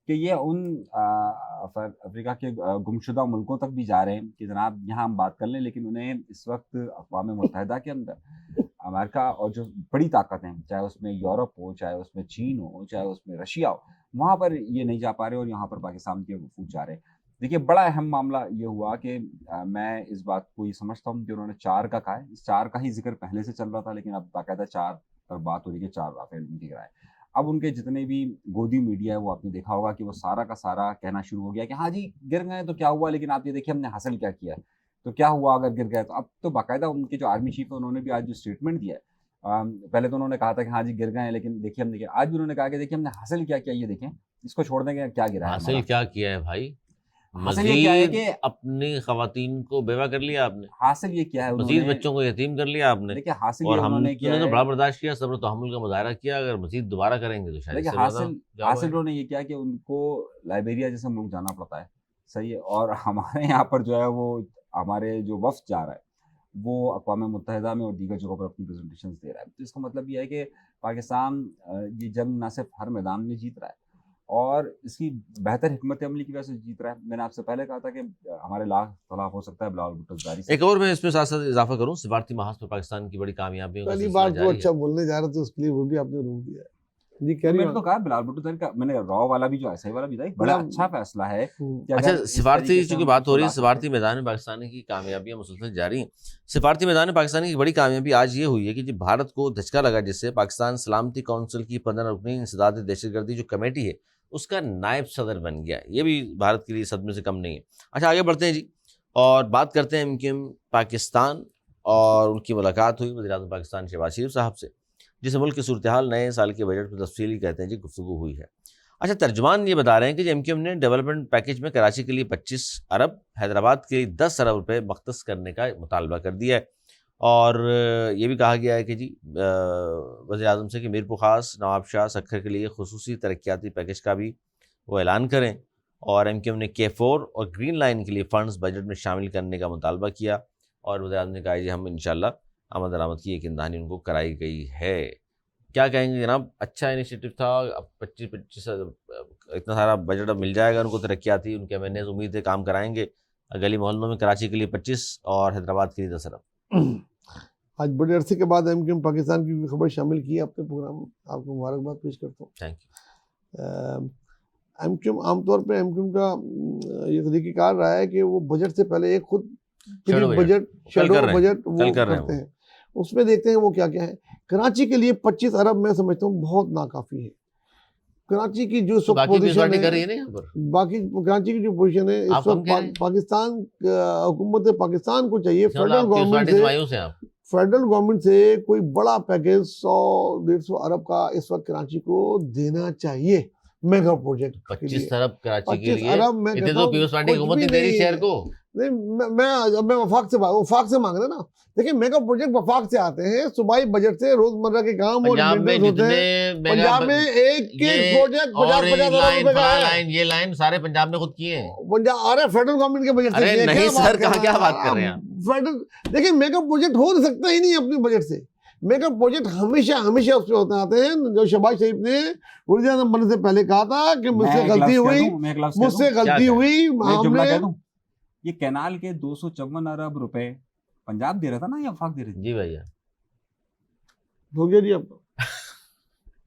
कि ये उन अफ्रीका के गुमशुदा मुल्कों तक भी जा रहे हैं कि जनाब यहाँ हम बात कर लें, लेकिन उन्हें इस वक्त अक़वाम मुत्तहिदा के अंदर अमेरिका और जो बड़ी ताकत हैं, चाहे उसमें यूरोप हो, चाहे उसमें चीन हो, चाहे उसमें रशिया हो, वहाँ पर ये नहीं जा पा रहे, और यहाँ पर पाकिस्तान के वफूद जा रहे हैं। देखिए बड़ा अहम मामला ये हुआ कि मैं इस बात को ये समझता हूँ कि उन्होंने 4 का कहा है, इस 4 का ही जिक्र पहले से चल रहा था, लेकिन अब बाकायदा 4 पर बात हो रही है कि 4 राफेल उनके गिराए। अब उनके जितने भी गोदी मीडिया है वो आपने देखा होगा कि वो सारा का सारा कहना शुरू हो गया कि हाँ जी गिर गए तो क्या हुआ, लेकिन आप ये देखिए हमने हासिल क्या किया है, तो क्या हुआ अगर गिर गए तो। अब तो बाकायदा उनके जो आर्मी चीफ है उन्होंने भी आज जो स्टेटमेंट दिया है, पहले तो उन्होंने कहा था कि हाँ जी गिर गए हैं, लेकिन देखिए हमने किया, आज भी उन्होंने कहा कि देखिए हमने हासिल क्या किया, ये देखें, इसको छोड़ देंगे क्या गिरा है हासिल हमारा। क्या किया है भाई? हासिल ये क्या है मजीद कि अपनी खवातीन को बेवा कर लिया आपने, हासिल ये क्या है मजीद उन्होंने, बच्चों को यतीम कर लिया आपने, देखिए हासिल ये और उन्होंने किया हमने तो है, बड़ा बर्दाश्त किया, सब्र तहम्मुल का मुजाहरा किया। अगर मजीद दोबारा करेंगे तो शायद देखिए इससे ज़्यादा हासिल जाओ हासिल है। उन्होंने ये किया कि उनको लाइबेरिया जैसे मुल्क जाना पड़ता है, सही है, और हमारे यहाँ पर जो है वो हमारे जो वफ्द जा रहा है वो अक़वाम मुत्तहिदा में और दीगर जगहों पर अपनी प्रेजेंटेशन दे रहा है। तो इसका मतलब ये है कि पाकिस्तान ये जंग न सिर्फ हर मैदान में जीत रहा है और इसकी बेहतर हिकमत अमली की वजह से जीत रहा है। मैंने आपसे पहले कहा था कि हमारे लाख तलाफ हो सकता है बिलावल भुट्टो ज़रदारी से। एक और मैं इसमें साथ साथ इजाफा करूँ, सिफारती महाज पर पाकिस्तान की बड़ी कामयाबियों का पहली सिलसिला बार तो जारी अच्छा है। बोलने जा रहे थे, उसके लिए वो भी आपने रोक दिया। जी तो कैरी मैंने तो कहा बिलावल भुट्टो ज़रदारी का, मैंने रॉ वाला भी जो ऐसा ही वाला भी था, एक बड़ा मतलब- अच्छा फैसला है कि अच्छा, अगर इस सिफारती तरीके से चूंकि हम बात हो रही है, इसको ला सिफारती सकते मैदान में पाकिस्तान की कामयाबियां मुसलसल जारी हैं। सिफारती मैदान में पाकिस्तान की बड़ी कामयाबी आज ये हुई है कि जब भारत को धचका लगा, जिससे पाकिस्तान सलामती कौंसिल की 15 रुकनी इंसदाद दहशतगर्दी जो कमेटी है उसका नायब सदर बन गया। ये भी भारत के लिए सदमे से कम नहीं है। अच्छा, आगे बढ़ते हैं जी और बात करते हैं MQM पाकिस्तान और उनकी मुलाकात हुई वज़ीर-ए-आज़म पाकिस्तान शहबाज शरीफ साहब से, जिसे मुल्क की सूरत हाल नए साल के बजट पर तफसीली कहते हैं जी गुफ्तगू हुई है। अच्छा, तर्जुमान ये बता रहे हैं कि एमक्यूएम ने डेवलपमेंट पैकेज में कराची के लिए 25 अरब, हैदराबाद के लिए 10 अरब रुपए मख्तस करने का मुतालबा कर दिया है। और ये भी कहा गया है कि जी वज़ीर-ए-आज़म से कि मीरपुर ख़ास, नवाब शाह, सक्खर के लिए खुसूसी तरक्याती पैकेज का भी वो ऐलान करें। और एमक्यूएम ने K4 और ग्रीन लाइन के लिए फ़ंड्स बजट में शामिल करने का मुतालबा किया। और वज़ीर-ए-आज़म ने कहा जी हम इंशाअल्लाह आमद दरामद की एक इंतहानी उनको कराई गई है। क्या कहेंगे जनाब, अच्छा इनिशिएटिव था। अब 25 इतना सारा बजट अब मिल जाएगा उनको तरक्याती, उनके एमएनएज़ उम्मीद है काम कराएंगे। गली मोहल्लों में कराची के लिए 25 और हैदराबाद के लिए 10 अरब। आज बड़े अरसे के बाद एमक्यूएम पाकिस्तान की भी खबर शामिल की है अपने प्रोग्राम में, आपको मुबारकबाद पेश करता हूँ। Thank you. एमक्यूएम आमतौर पे एमक्यूएम का ये तरीक़ेकार रहा है कि वो बजट से पहले एक खुद शैडो बजट कल कर रहे हैं, बजट वो कल कर रहे हैं करते हैं, उसमें देखते हैं वो क्या क्या है। कराची के लिए 25 अरब मैं समझता हूँ बहुत नाकाफी है। कराची की जो तो बाकी पोजीशन कर रही है, है ना यहाँ पर। बाकी कराची की जो पोजीशन है आप इस कम वक्त कह रहे हैं? पाकिस्तान हुकूमत पाकिस्तान को चाहिए इसका मतलब फेडरल आपकी गवर्नमेंट पार्टी से से मायूस हैं आप। फेडरल गवर्नमेंट से कोई बड़ा पैकेज 100-150 अरब का इस वक्त कराची को देना चाहिए मेगा प्रोजेक्ट के 25 लिए। अरब कराची के 25 लिए अरब मैं इतने कहता तो हूँ पीयूष पार्टी की कुछ हुकूमत भी नहीं दे रही नहीं शहर है। को। नहीं, मैं वफाक से मांग रहे ना। देखिए मेगा प्रोजेक्ट वफाक से आते हैं, सूबाई बजट से रोजमर्रा के काम और पंजाब में मेंटेनेंस होते जितने हैं। मेगा पंजाब में एक ये प्रोजेक्ट और 50-50 अरब लाइन, रुपए का फला है। लाइन, ये लाइन सारे पंजाब ने खुद किए हैं। पंजाब अरे फेडरल गवर्नमेंट के बजट से अरे किए हैं, नहीं क्या सर, बात कर क्या रहे बात कर हैं रहे हैं आप? आप? फेडरल देखिए मेगा प्रोजेक्ट हो सकता ही नहीं अपने बजट से। मेगा प्रोजेक्ट हमेशा हमेशा उसमें होते आते हैं। जो शहबाज शरीफ ने वज़ीर-ए-आज़म बनने से पहले कहा था कि मुझसे गलती हुई, मुझसे गलती हुई, हमने ये कैनाल के 254 अरब रुपए पंजाब दे रहा था ना या वफाक दे रही थी? जी भैया, हो गया जी आपका।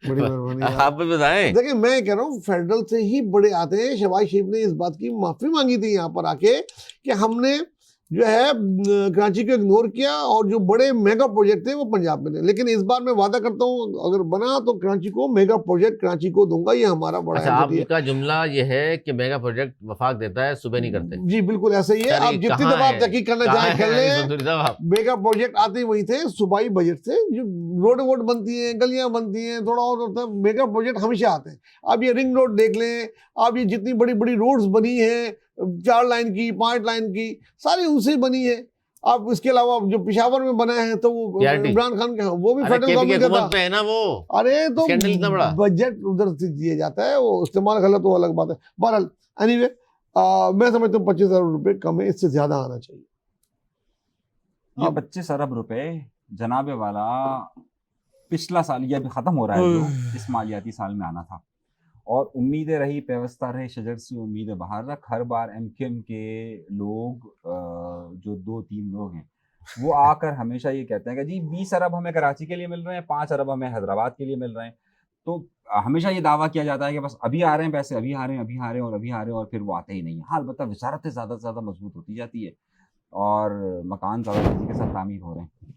बड़ी मेहरबानी यार। आप भी बताएं। देखिए मैं कह रहा हूँ फेडरल से ही बड़े आते हैं। शहबाज शरीफ ने इस बात की माफी मांगी थी यहाँ पर आके कि हमने जो है कराची को इग्नोर किया और जो बड़े मेगा प्रोजेक्ट थे वो पंजाब में थे। लेकिन इस बार मैं वादा करता हूँ अगर बना तो कराची को मेगा प्रोजेक्ट कराची को दूंगा, ये हमारा बड़ा अच्छा, एमओटी है। आपका जुमला ये है कि मेगा प्रोजेक्ट वफाक देता है, सुबह नहीं करते। जी बिल्कुल ऐसा ही है। सर, आप ये जितनी कहाँ दफा आप है? तहकीक करना कहाँ चाहें है कर अली लें। चौधरी साहब आप? मेगा प्रोजेक्ट आते ही वही थे सूबाई बजट से, जो रोड वोड बनती हैं, गलियां बनती हैं, थोड़ा और होता है। मेगा प्रोजेक्ट हमेशा आते हैं। आप ये रिंग रोड देख लें, आप ये जितनी बड़ी बड़ी रोड्स बनी हैं, 4 लाइन की, 5 लाइन की, सारी उनसे बनी है। आप इसके अलावा जो पिशावर में बना है तो वो PRT इमरान खान का, वो भी अरे फेडरल केपी की गवर्नमेंट का हुकूमत था। पे है ना वो। अरे तो स्कैंडल इतना बड़ा। बजट उधर से दिया जाता है, वो इस्तेमाल गलत हो अलग बात है। बहरहाल एनीवे मैं समझता हूँ 25 अरब रुपए कम है, इससे ज्यादा आना चाहिए। ये 25 अरब रुपए जनाबे वाला पिछला साल, ये अभी खत्म हो रहा है, जो इस मालियाती साल में आना था। और उम्मीदें रही पेवस्ता रहे शजर से उम्मीदें बाहर रख। हर बार एमक्यूएम के लोग जो 2-3 लोग हैं वो आकर हमेशा ये कहते हैं कि जी 20 अरब हमें कराची के लिए मिल रहे हैं, 5 अरब हमें हैदराबाद के लिए मिल रहे हैं। तो हमेशा ये दावा किया जाता है कि बस अभी आ रहे हैं पैसे, अभी आ रहे हैं, अभी आ रहे हैं और अभी आ रहे हैं, और फिर वो आते ही नहीं है। हाँ, अलबत्ता वजारतें ज़्यादा से ज़्यादा मजबूत होती जाती है और मकान ज़्यादा तेजी के साथ तामीर हो रहे हैं।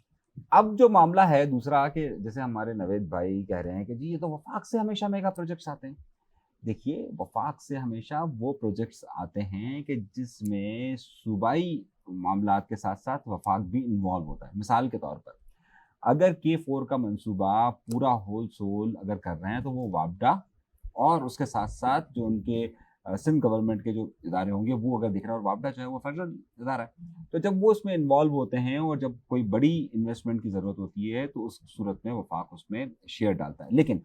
अब जो मामला है दूसरा, कि जैसे हमारे नवेद भाई कह रहे हैं कि जी ये तो वफाक से हमेशा मेगा प्रोजेक्ट्स आते हैं। देखिए, वफाक से हमेशा वो प्रोजेक्ट्स आते हैं कि जिसमें सूबाई मामलात के साथ साथ वफाक भी इन्वॉल्व होता है। मिसाल के तौर पर अगर K4 का मंसूबा पूरा होल सोल अगर कर रहे हैं तो वो वापडा और उसके साथ साथ जो उनके सिंध गवर्नमेंट के जो इदारे होंगे वो अगर दिख रहा है, और वापडा जो है वो फेडरल इदारा है। तो जब वो उसमें इन्वॉल्व होते हैं और जब कोई बड़ी इन्वेस्टमेंट की ज़रूरत होती है तो उस सूरत में वफाक उसमें शेयर डालता है। लेकिन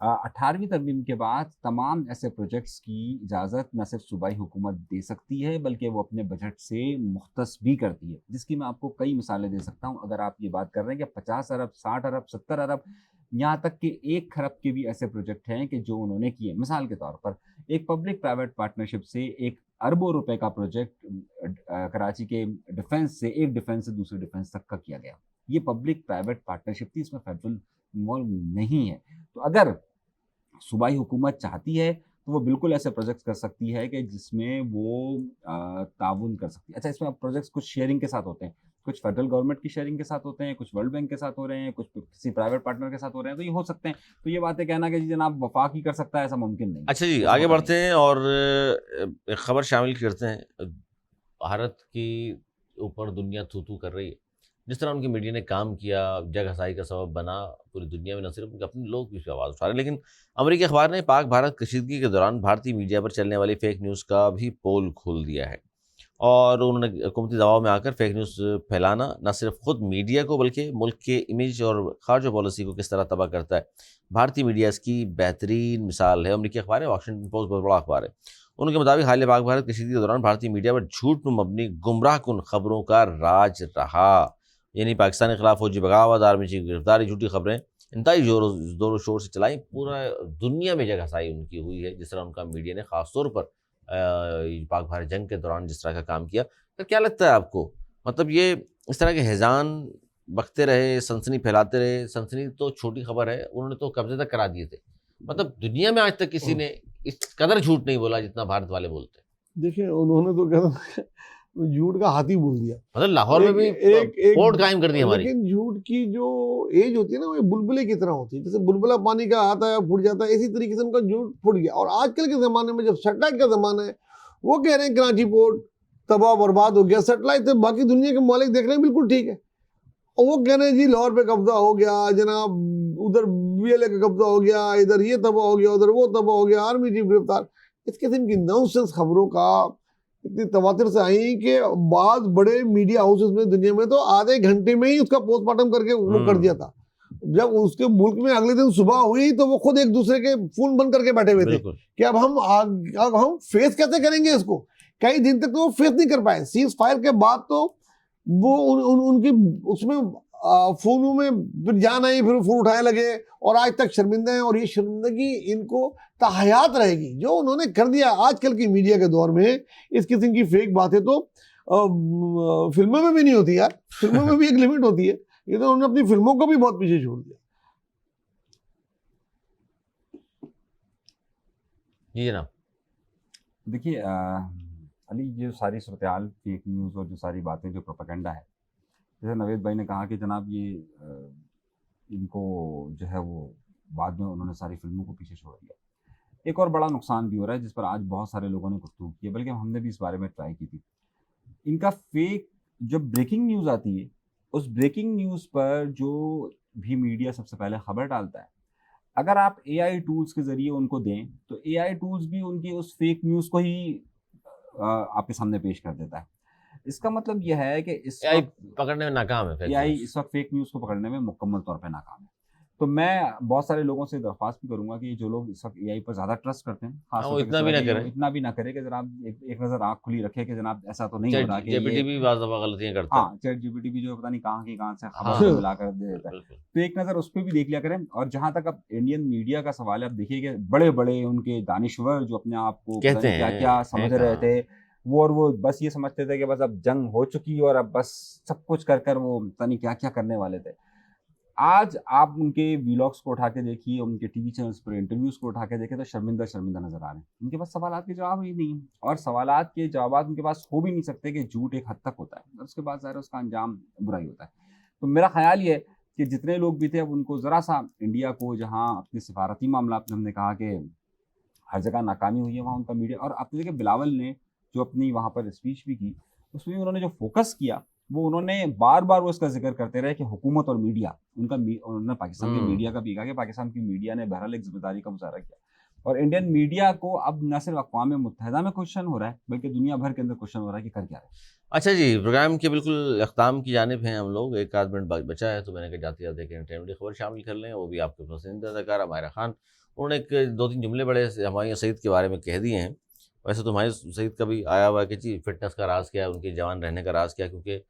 18वीं तरमीम के बाद तमाम ऐसे प्रोजेक्ट्स की इजाज़त न सिर्फ सूबाई हुकूमत दे सकती है बल्कि वो अपने बजट से मुख्तस भी करती है, जिसकी मैं आपको कई मिसालें दे सकता हूँ। अगर आप ये बात कर रहे हैं कि 50 अरब, 60 अरब, 70 अरब, यहाँ तक कि 1 खरब के भी ऐसे प्रोजेक्ट हैं कि जो उन्होंने किए। मिसाल के तौर पर एक पब्लिक प्राइवेट पार्टनरशिप से 1 अरबों रुपए का प्रोजेक्ट कराची के डिफेंस से, एक डिफेंस से दूसरे डिफेंस तक का किया गया। ये पब्लिक प्राइवेट पार्टनरशिप थी, इसमें फेडरल इन्वॉल्व नहीं है। तो अगर सूबाई हुकूमत चाहती है तो वो बिल्कुल ऐसे प्रोजेक्ट्स कर सकती है कि जिसमें वो ताउन कर सकती है। अच्छा, इसमें प्रोजेक्ट्स कुछ शेयरिंग के साथ होते हैं, कुछ फेडरल गवर्नमेंट की शेयरिंग के साथ होते हैं, कुछ वर्ल्ड बैंक के साथ हो रहे हैं, कुछ किसी प्राइवेट पार्टनर के साथ हो रहे हैं, तो ये हो सकते हैं। तो ये बातें कहना कि जी जनाब वफाक ही कर सकता है, ऐसा मुमकिन नहीं। अच्छा जी, आगे बढ़ते हैं और एक खबर शामिल करते हैं। भारत की ऊपर दुनिया थू थू कर रही है जिस तरह उनकी मीडिया ने काम किया, जगहसाई का सबब बना पूरी दुनिया में, न सिर्फ उनके अपने लोग भी उसकी आवाज़ उठा रहे हैं। लेकिन अमेरिकी अखबार ने पाक भारत कशीदगी के दौरान भारतीय मीडिया पर चलने वाली फेक न्यूज़ का भी पोल खोल दिया है और उन्होंने हुकूमती दबाव में आकर फेक न्यूज़ फैलाना न सिर्फ खुद मीडिया को बल्कि मुल्क के इमेज और खारजा पॉलिसी को किस तरह तबाह करता है। भारतीय मीडिया इसकी बेहतरीन मिसाल है। अमेरिकी अखबार है वॉशिंगटन पोस्ट, बहुत बड़ा अखबार है। उनके मुताबिक हालिया पाक भारत कशीदगी के दौरान भारतीय मीडिया पर झूठ पर मबनी गुमराह कुन खबरों का राज रहा। यानी पाकिस्तान के खिलाफ फौजी बगावत, आर्मी की गिरफ्तारी, झूठी खबरें इंतहाई जोरों शोर से चलाई, पूरा दुनिया में जगहसाई उनकी हुई है। जिस तरह उनका मीडिया ने खासतौर पर पाक भारत जंग के दौरान जिस तरह का काम किया, तो क्या लगता है आपको, मतलब ये इस तरह के हैजान बकते रहे, सनसनी फैलाते रहे। सनसनी तो छोटी खबर है, उन्होंने तो कब्जे तक करा दिए थे। मतलब दुनिया में आज तक किसी ने इस कदर झूठ नहीं बोला जितना भारत वाले बोलते हैं। देखिए उन्होंने तो कहते झूठ का हाथी बोल दिया। मतलब लाहौर में भी पोर्ट कायम कर दी हमारी। लेकिन झूठ की जो एज होती है ना, वो बुलबुले की तरह होती है। जैसे बुलबुला पानी का आता है फूट जाता है, इसी तरीके से उनका झूठ फूट गया। और आजकल के ज़माने में जब सैटेलाइट का ज़माना है, वो कह रहे हैं कराची पोर्ट तबाह बर्बाद हो गया। सैटेलाइट तो बाकी दुनिया के मालिक देख रहे हैं बिल्कुल ठीक है, और वो कह रहे हैं जी लाहौर पे कब्जा हो गया जनाब, उधर BLA का कब्जा हो गया, इधर ये तबाह हो गया, उधर वो तबाह हो गया, आर्मी चीफ गिरफ्तार। इस किस्म की नॉनसेंस खबरों का इतनी तवातिर से आई कि बाद बड़े मीडिया हाउसेस में दुनिया में तो आधे घंटे में ही उसका पोस्टमार्टम करके वो कर दिया था। जब उसके मुल्क में अगले दिन सुबह हुई तो वो खुद एक दूसरे के फोन बंद करके बैठे हुए थे कि अब हम फेस कैसे करेंगे इसको। कई दिन तक तो वो फेस नहीं कर पाए। सीज फायर के बाद तो वो उनकी उसमें फोनों में फिर जान आई, फिर फोन उठाने लगे और आज तक शर्मिंदा है। और ये शर्मिंदगी इनको ताहयात रहेगी जो उन्होंने कर दिया। आजकल की मीडिया के दौर में इस किस्म की फेक बातें तो फिल्मों में भी नहीं होती यार। फिल्मों में भी एक लिमिट होती है। ये तो उन्होंने अपनी फिल्मों को भी बहुत पीछे छोड़ दिया। जी जनाब। देखिए अली, ये सारी सूरत-ए-हाल, फेक न्यूज़ और जो सारी बातें, जो प्रोपेगेंडा है, जैसे नवेद भाई ने कहा कि जनाब ये इनको जो है वो बाद में उन्होंने सारी फिल्मों को पीछे छोड़ दिया। एक और बड़ा नुकसान भी हो रहा है जिस पर आज बहुत सारे लोगों ने गुफ्तगू की है, बल्कि हमने भी इस बारे में ट्राई की थी। इनका फेक जब ब्रेकिंग न्यूज़ आती है, उस ब्रेकिंग न्यूज़ पर जो भी मीडिया सबसे पहले खबर डालता है, अगर आप AI टूल्स के ज़रिए उनको दें, तो AI टूल्स भी उनकी उस फेक न्यूज़ को ही आपके सामने पेश कर देता है। इसका मतलब यह है कि इस AI वक्त पकड़ने में नाकाम है। AI इस वक्त फेक न्यूज़ को पकड़ने में मुकम्मल तौर पे नाकाम है। तो मैं बहुत सारे लोगों से दरख्वास्त भी करूँगा कि जो लोग इस वक्त AI पर ज़्यादा ट्रस्ट करते हैं, खास वो तौर पे इतना भी ना करें। इतना भी ना करें कि जनाब एक नज़र आँख खुली रखें कि जनाब ऐसा तो नहीं हो रहा कि GPT ये भी बाज़ दफ़ा गलतियाँ करता है। हाँ, ChatGPT भी जो है पता नहीं कहाँ की कहाँ से खबर हाँ, को मिलाकर दे देता है। बिल्कुल। तो एक नज़र उस पे भी देख लिया करें। और जहाँ तक अब इंडियन मीडिया का सवाल है, अब देखिए कि बड़े-बड़े उनके दानिश्वर जो अपने आप को पता कहते नहीं हैं, क्या-क्या समझ हैं रहे कहाँ। थे, वो बस ये समझते थे कि बस अब जंग हो चुकी और अब बस सब कुछ कर वो पता नहीं क्या-क्या करने वाले थे। आज आप उनके व्लॉग्स को उठा के देखिए, उनके टीवी चैनल्स पर इंटरव्यूज़ को उठा के देखें तो शर्मिंदा-शर्मिंदा नज़र आ रहे हैं। उनके पास सवालात के जवाब ही नहीं है, और सवालात के जवाबात उनके पास हो भी नहीं सकते कि झूठ एक हद तक होता है और उसके बाद ज़ाहिर है उसका अंजाम बुरा ही होता है। तो मेरा ख़्याल ये है कि जितने लोग भी थे, अब उनको ज़रा-सा इंडिया को, जहाँ अपने सिफारती मामलात में हमने कहा कि हर जगह नाकामी हुई है, वहाँ उनका मीडिया, और आपने देखिए बिलावल ने जो अपनी वहाँ पर स्पीच भी की, उसमें उन्होंने जो फ़ोकस किया, वो उन्होंने बार-बार वो इसका ज़िक्र करते रहे कि हुकूमत और मीडिया, उन्होंने पाकिस्तान के मीडिया का भी कहा कि पाकिस्तान की मीडिया ने बहरहाल एक ज़िम्मेदारी का मुज़ाहरा किया। और इंडियन मीडिया को अब न सिर्फ़ अक़वाम मुत्तहिदा में क्वेश्चन हो रहा है, बल्कि दुनिया भर के अंदर क्वेश्चन हो रहा है कि कर क्या रहे हैं। अच्छा जी, प्रोग्राम के बिल्कुल अख्ताम की जानिब हैं हम लोग। एक आध मिनट बचा है, तो मैंने कहा जाते-जाते एक एंटरटेनमेंट की खबर शामिल कर लें, वो भी आपके पसंदीदा अदाकारा माहिरा खान। उन्होंने एक 2-3 जुमले बड़े हुमायूं सईद के बारे में कह दिए हैं। वैसे तो हुमायूं सईद का भी आया हुआ है कि जी फ़िटनेस का राज़ क्या है, उनके जवान रहने का राज़ क्या है, क्योंकि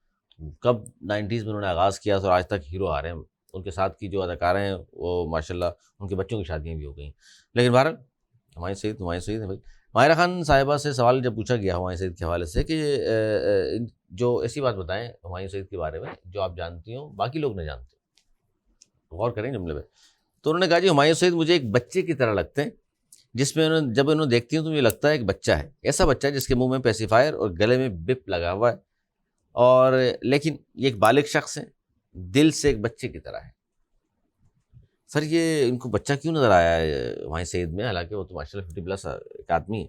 कब 90s में उन्होंने आगाज़ किया तो आज तक हीरो आ रहे हैं। उनके साथ की जो अदाकारा हैं वो माशाल्लाह उनके बच्चों की शादियाँ भी हो गई। लेकिन बहरहाल हुमायूं सईद है भाई। माहिरा खान साहिबा से सवाल जब पूछा गया हुमायूं सईद के हवाले से कि जो ऐसी बात बताएं हुमायूं सईद के बारे में जो आप जानती हो बाकी लोग नहीं जानते, गौर करें जुमले में। तो उन्होंने कहा जी हुमायूं सईद मुझे एक बच्चे की तरह लगते हैं, जिसमें जब उन्हें देखती हूँ तो मुझे लगता है एक बच्चा है, ऐसा बच्चा है जिसके मुंह में पेसिफायर और गले में बिप लगा हुआ है, और लेकिन ये एक बालिग शख्स है, दिल से एक बच्चे की तरह है। सर ये इनको बच्चा क्यों नज़र आया है हुमायूं सईद में, हालांकि वो तो माशाल्लाह 50 प्लस एक आदमी है।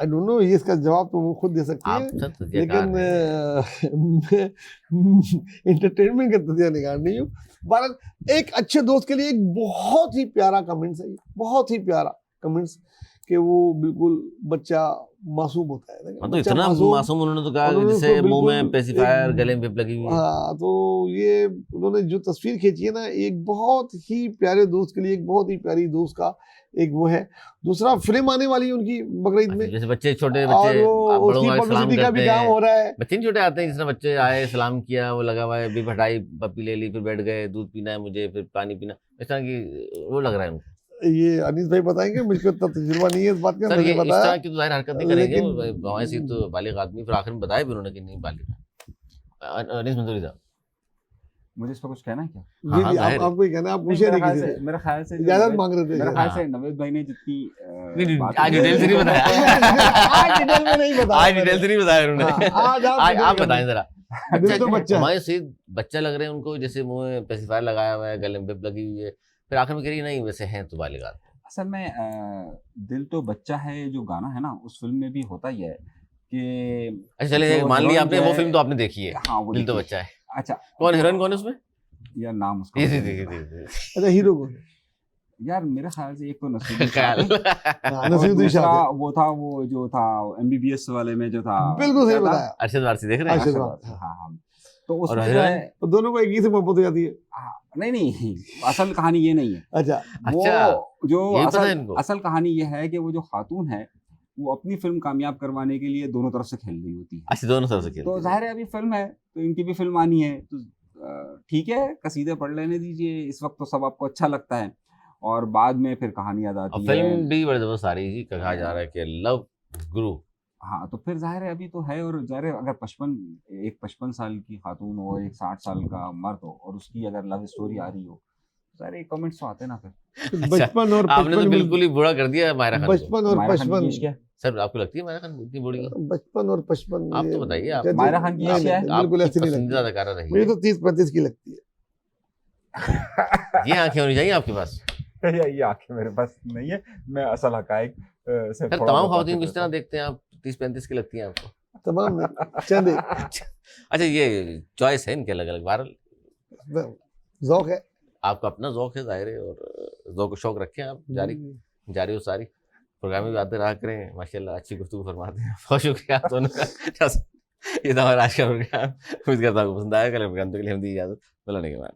आई डोंट नो, ये इसका जवाब तो वो खुद दे सकती आप है, सब तजयकार लेकिन हैं। मैं एंटरटेनमेंट का तजिया निकाल नहीं हूँ। बहरहाल एक अच्छे दोस्त के लिए एक बहुत ही प्यारा कमेंट्स है ये, बहुत ही प्यारा कमेंट्स, कि वो बिल्कुल बच्चा मासूम होता है। हाँ, तो बच्चा इतना मासूम उन्होंने तो कहा उन्होंने जिसे उसको मुंह में बिल्कुल पेसिफायर एक- गले में पिप लगी हुई है। हाँ, तो ये उन्होंने जो तस्वीर खींची है ना, एक बहुत ही प्यारे दोस्त के लिए, एक बहुत ही प्यारी दोस्त का एक वो है। दूसरा फिल्म आने वाली है उनकी बकरीद में, जैसे बच्चे छोटे और बच्चे वो बड़ों उसकी का सलाम पब्लिसिटी का करते भी काम हैं। हो रहा है। बच्चे नहीं छोटे आते हैं, जिस तरह बच्चे आए सलाम किया, वो लगा हुआ है भी हटाई, पप्पी ले ली, फिर बैठ गए, दूध पीना है मुझे, फिर पानी पीना, इस तरह की वो लग रहा है उनको। ये अनीस भाई बताएंगे, मुझको इतना तजुर्बा नहीं है इस बात का, सर मैंने ये इस बताया। तरह की तो जाहिर हरकत नहीं करेंगे, लेकिन भवानी सिंह तो बालिग आदमी, फिर आखिर में बताया भी उन्होंने कि नहीं बालिग है। अनीस मंसूरी साहब, मुझे इस पर कुछ कहना है क्या? हाँ हाँ जी, जाहिर है। आपको ही कहना, आप नहीं, पूछे नहीं किसी से, मेरे ख्याल से जो इजाजत नवेद- मांग रहे थे मेरे शायद। ख्याल से हाँ। नवेद भाई ने जितनी नहीं, बात आज की- डिटेल से नहीं बताया। आज डिटेल में नहीं बताया आज मैंने। डिटेल से नहीं बताया उन्होंने। हाँ, आज आप डिटेल आप में- बताएं जरा। दिल तो बच्चा है। हमारे सीध बच्चा लग रहे हैं उनको, जैसे मुंह में पेसिफायर लगाया हुआ है, गले में पिप लगी हुई है, फिर आखिर में कह रही नहीं वैसे हैं तो बालिग आदमी। असल में दिल तो बच्चा है जो गाना है ना, उस फिल्म में भी होता ही है कि अच्छा चलिए जो मान लिया हीरोइन आपने, जो वो है- फिल्म तो आपने देखी है, हाँ वो दिल तो देखिए। बच्चा है। अच्छा, कौन हीरोइन कौन है उसमें? यार नाम उसका ये मुझे जी नहीं जी पता। जी अच्छा, हीरो को यार मेरे ख्याल से एक तो नसीरुद्दीन ख्याल। शाह है, हाँ, और नसीरुद्दीन शाह दूसरा थे। वो था, वो जो था MBBS वाले में जो था, बिल्कुल सही क्या था? बताया। अरशद वारसी देख रहे हैं? अरशद अरशद वारसी, वारसी, हाँ हाँ। तो और उसमें जो हीरोइन? है, तो दोनों को एक ही से मोहब्बत हो जाती है। हाँ, नहीं असल कहानी ये नहीं है। अच्छा, अच्छा, वो जो यही पता है असल इनको। असल कहानी ये है कि वो जो खातून है, वो अपनी फिल्म कामयाब करवाने के लिए दोनों तरफ से खेल रही होती है। अच्छा दोनों तरफ से खेलते तो हैं। जाहिर है अभी फिल्म है, तो इनकी भी फिल्म आनी है, तो ठीक है, कसीदे पढ़ लेने दीजिए, इस वक्त तो सब आपको अच्छा लगता है, और बाद में फिर कहानी याद और आती है। फिल्म भी बड़ी जबरदस्त आ रही है, कहा जा रहा है कि लव गुरु। हाँ, तो फिर जाहिर है अभी तो है, और जाहिर है अगर 55 साल की खातून हो, एक 60 साल का मर्द हो, और उसकी अगर लव स्टोरी आ रही हो, सारे कमेंट्स तो आते ना फिर। तो बचपन और आपने तो पचपन में, बिल्कुल ही बुरा कर दिया मायरा खान को। बचपन और मायरा खान की पचपन, एज क्या है? सर आपको लगती है मायरा खान इतनी बुरी है? बचपन और पचपन, आप तो ये- बताइए, आप चलिए, मायरा खान की नहीं, एज क्या है? नहीं, बिल्कुल आपकी ऐसी नहीं पसंदीदा लगती है। अदाकारा रही मुझे है। तो 30-35 की लगती है। ये आंखें होनी चाहिए आपके पास। ये आंखें मेरे पास नहीं है, मैं असल हकायक से सर थोड़ा तमाम बहुत खवातीन वाकिफ किस तरह रहता देखते हैं आप? 30-35 की लगती हैं आपको? तमाम नहीं, चंद एक। अच्छा ये चॉइस है इनके अलग अलग। बहरहाल ज़ौक है। आपका अपना ज़ौक है जाहिर है, और ज़ौक शौक रखें आप जारी हो सारी। प्रोग्राम में भी आते रहा करें, माशाल्लाह अच्छी गुफ्तगू फरमाते हैं। बहुत शुक्रिया आप दोनों का। ये था हमारा आज का प्रोग्राम। उम्मीद करता हूँ आपको पसंद आया। कल प्रोग्राम के लिए हम दी इजाज़त, मिलने के बाद।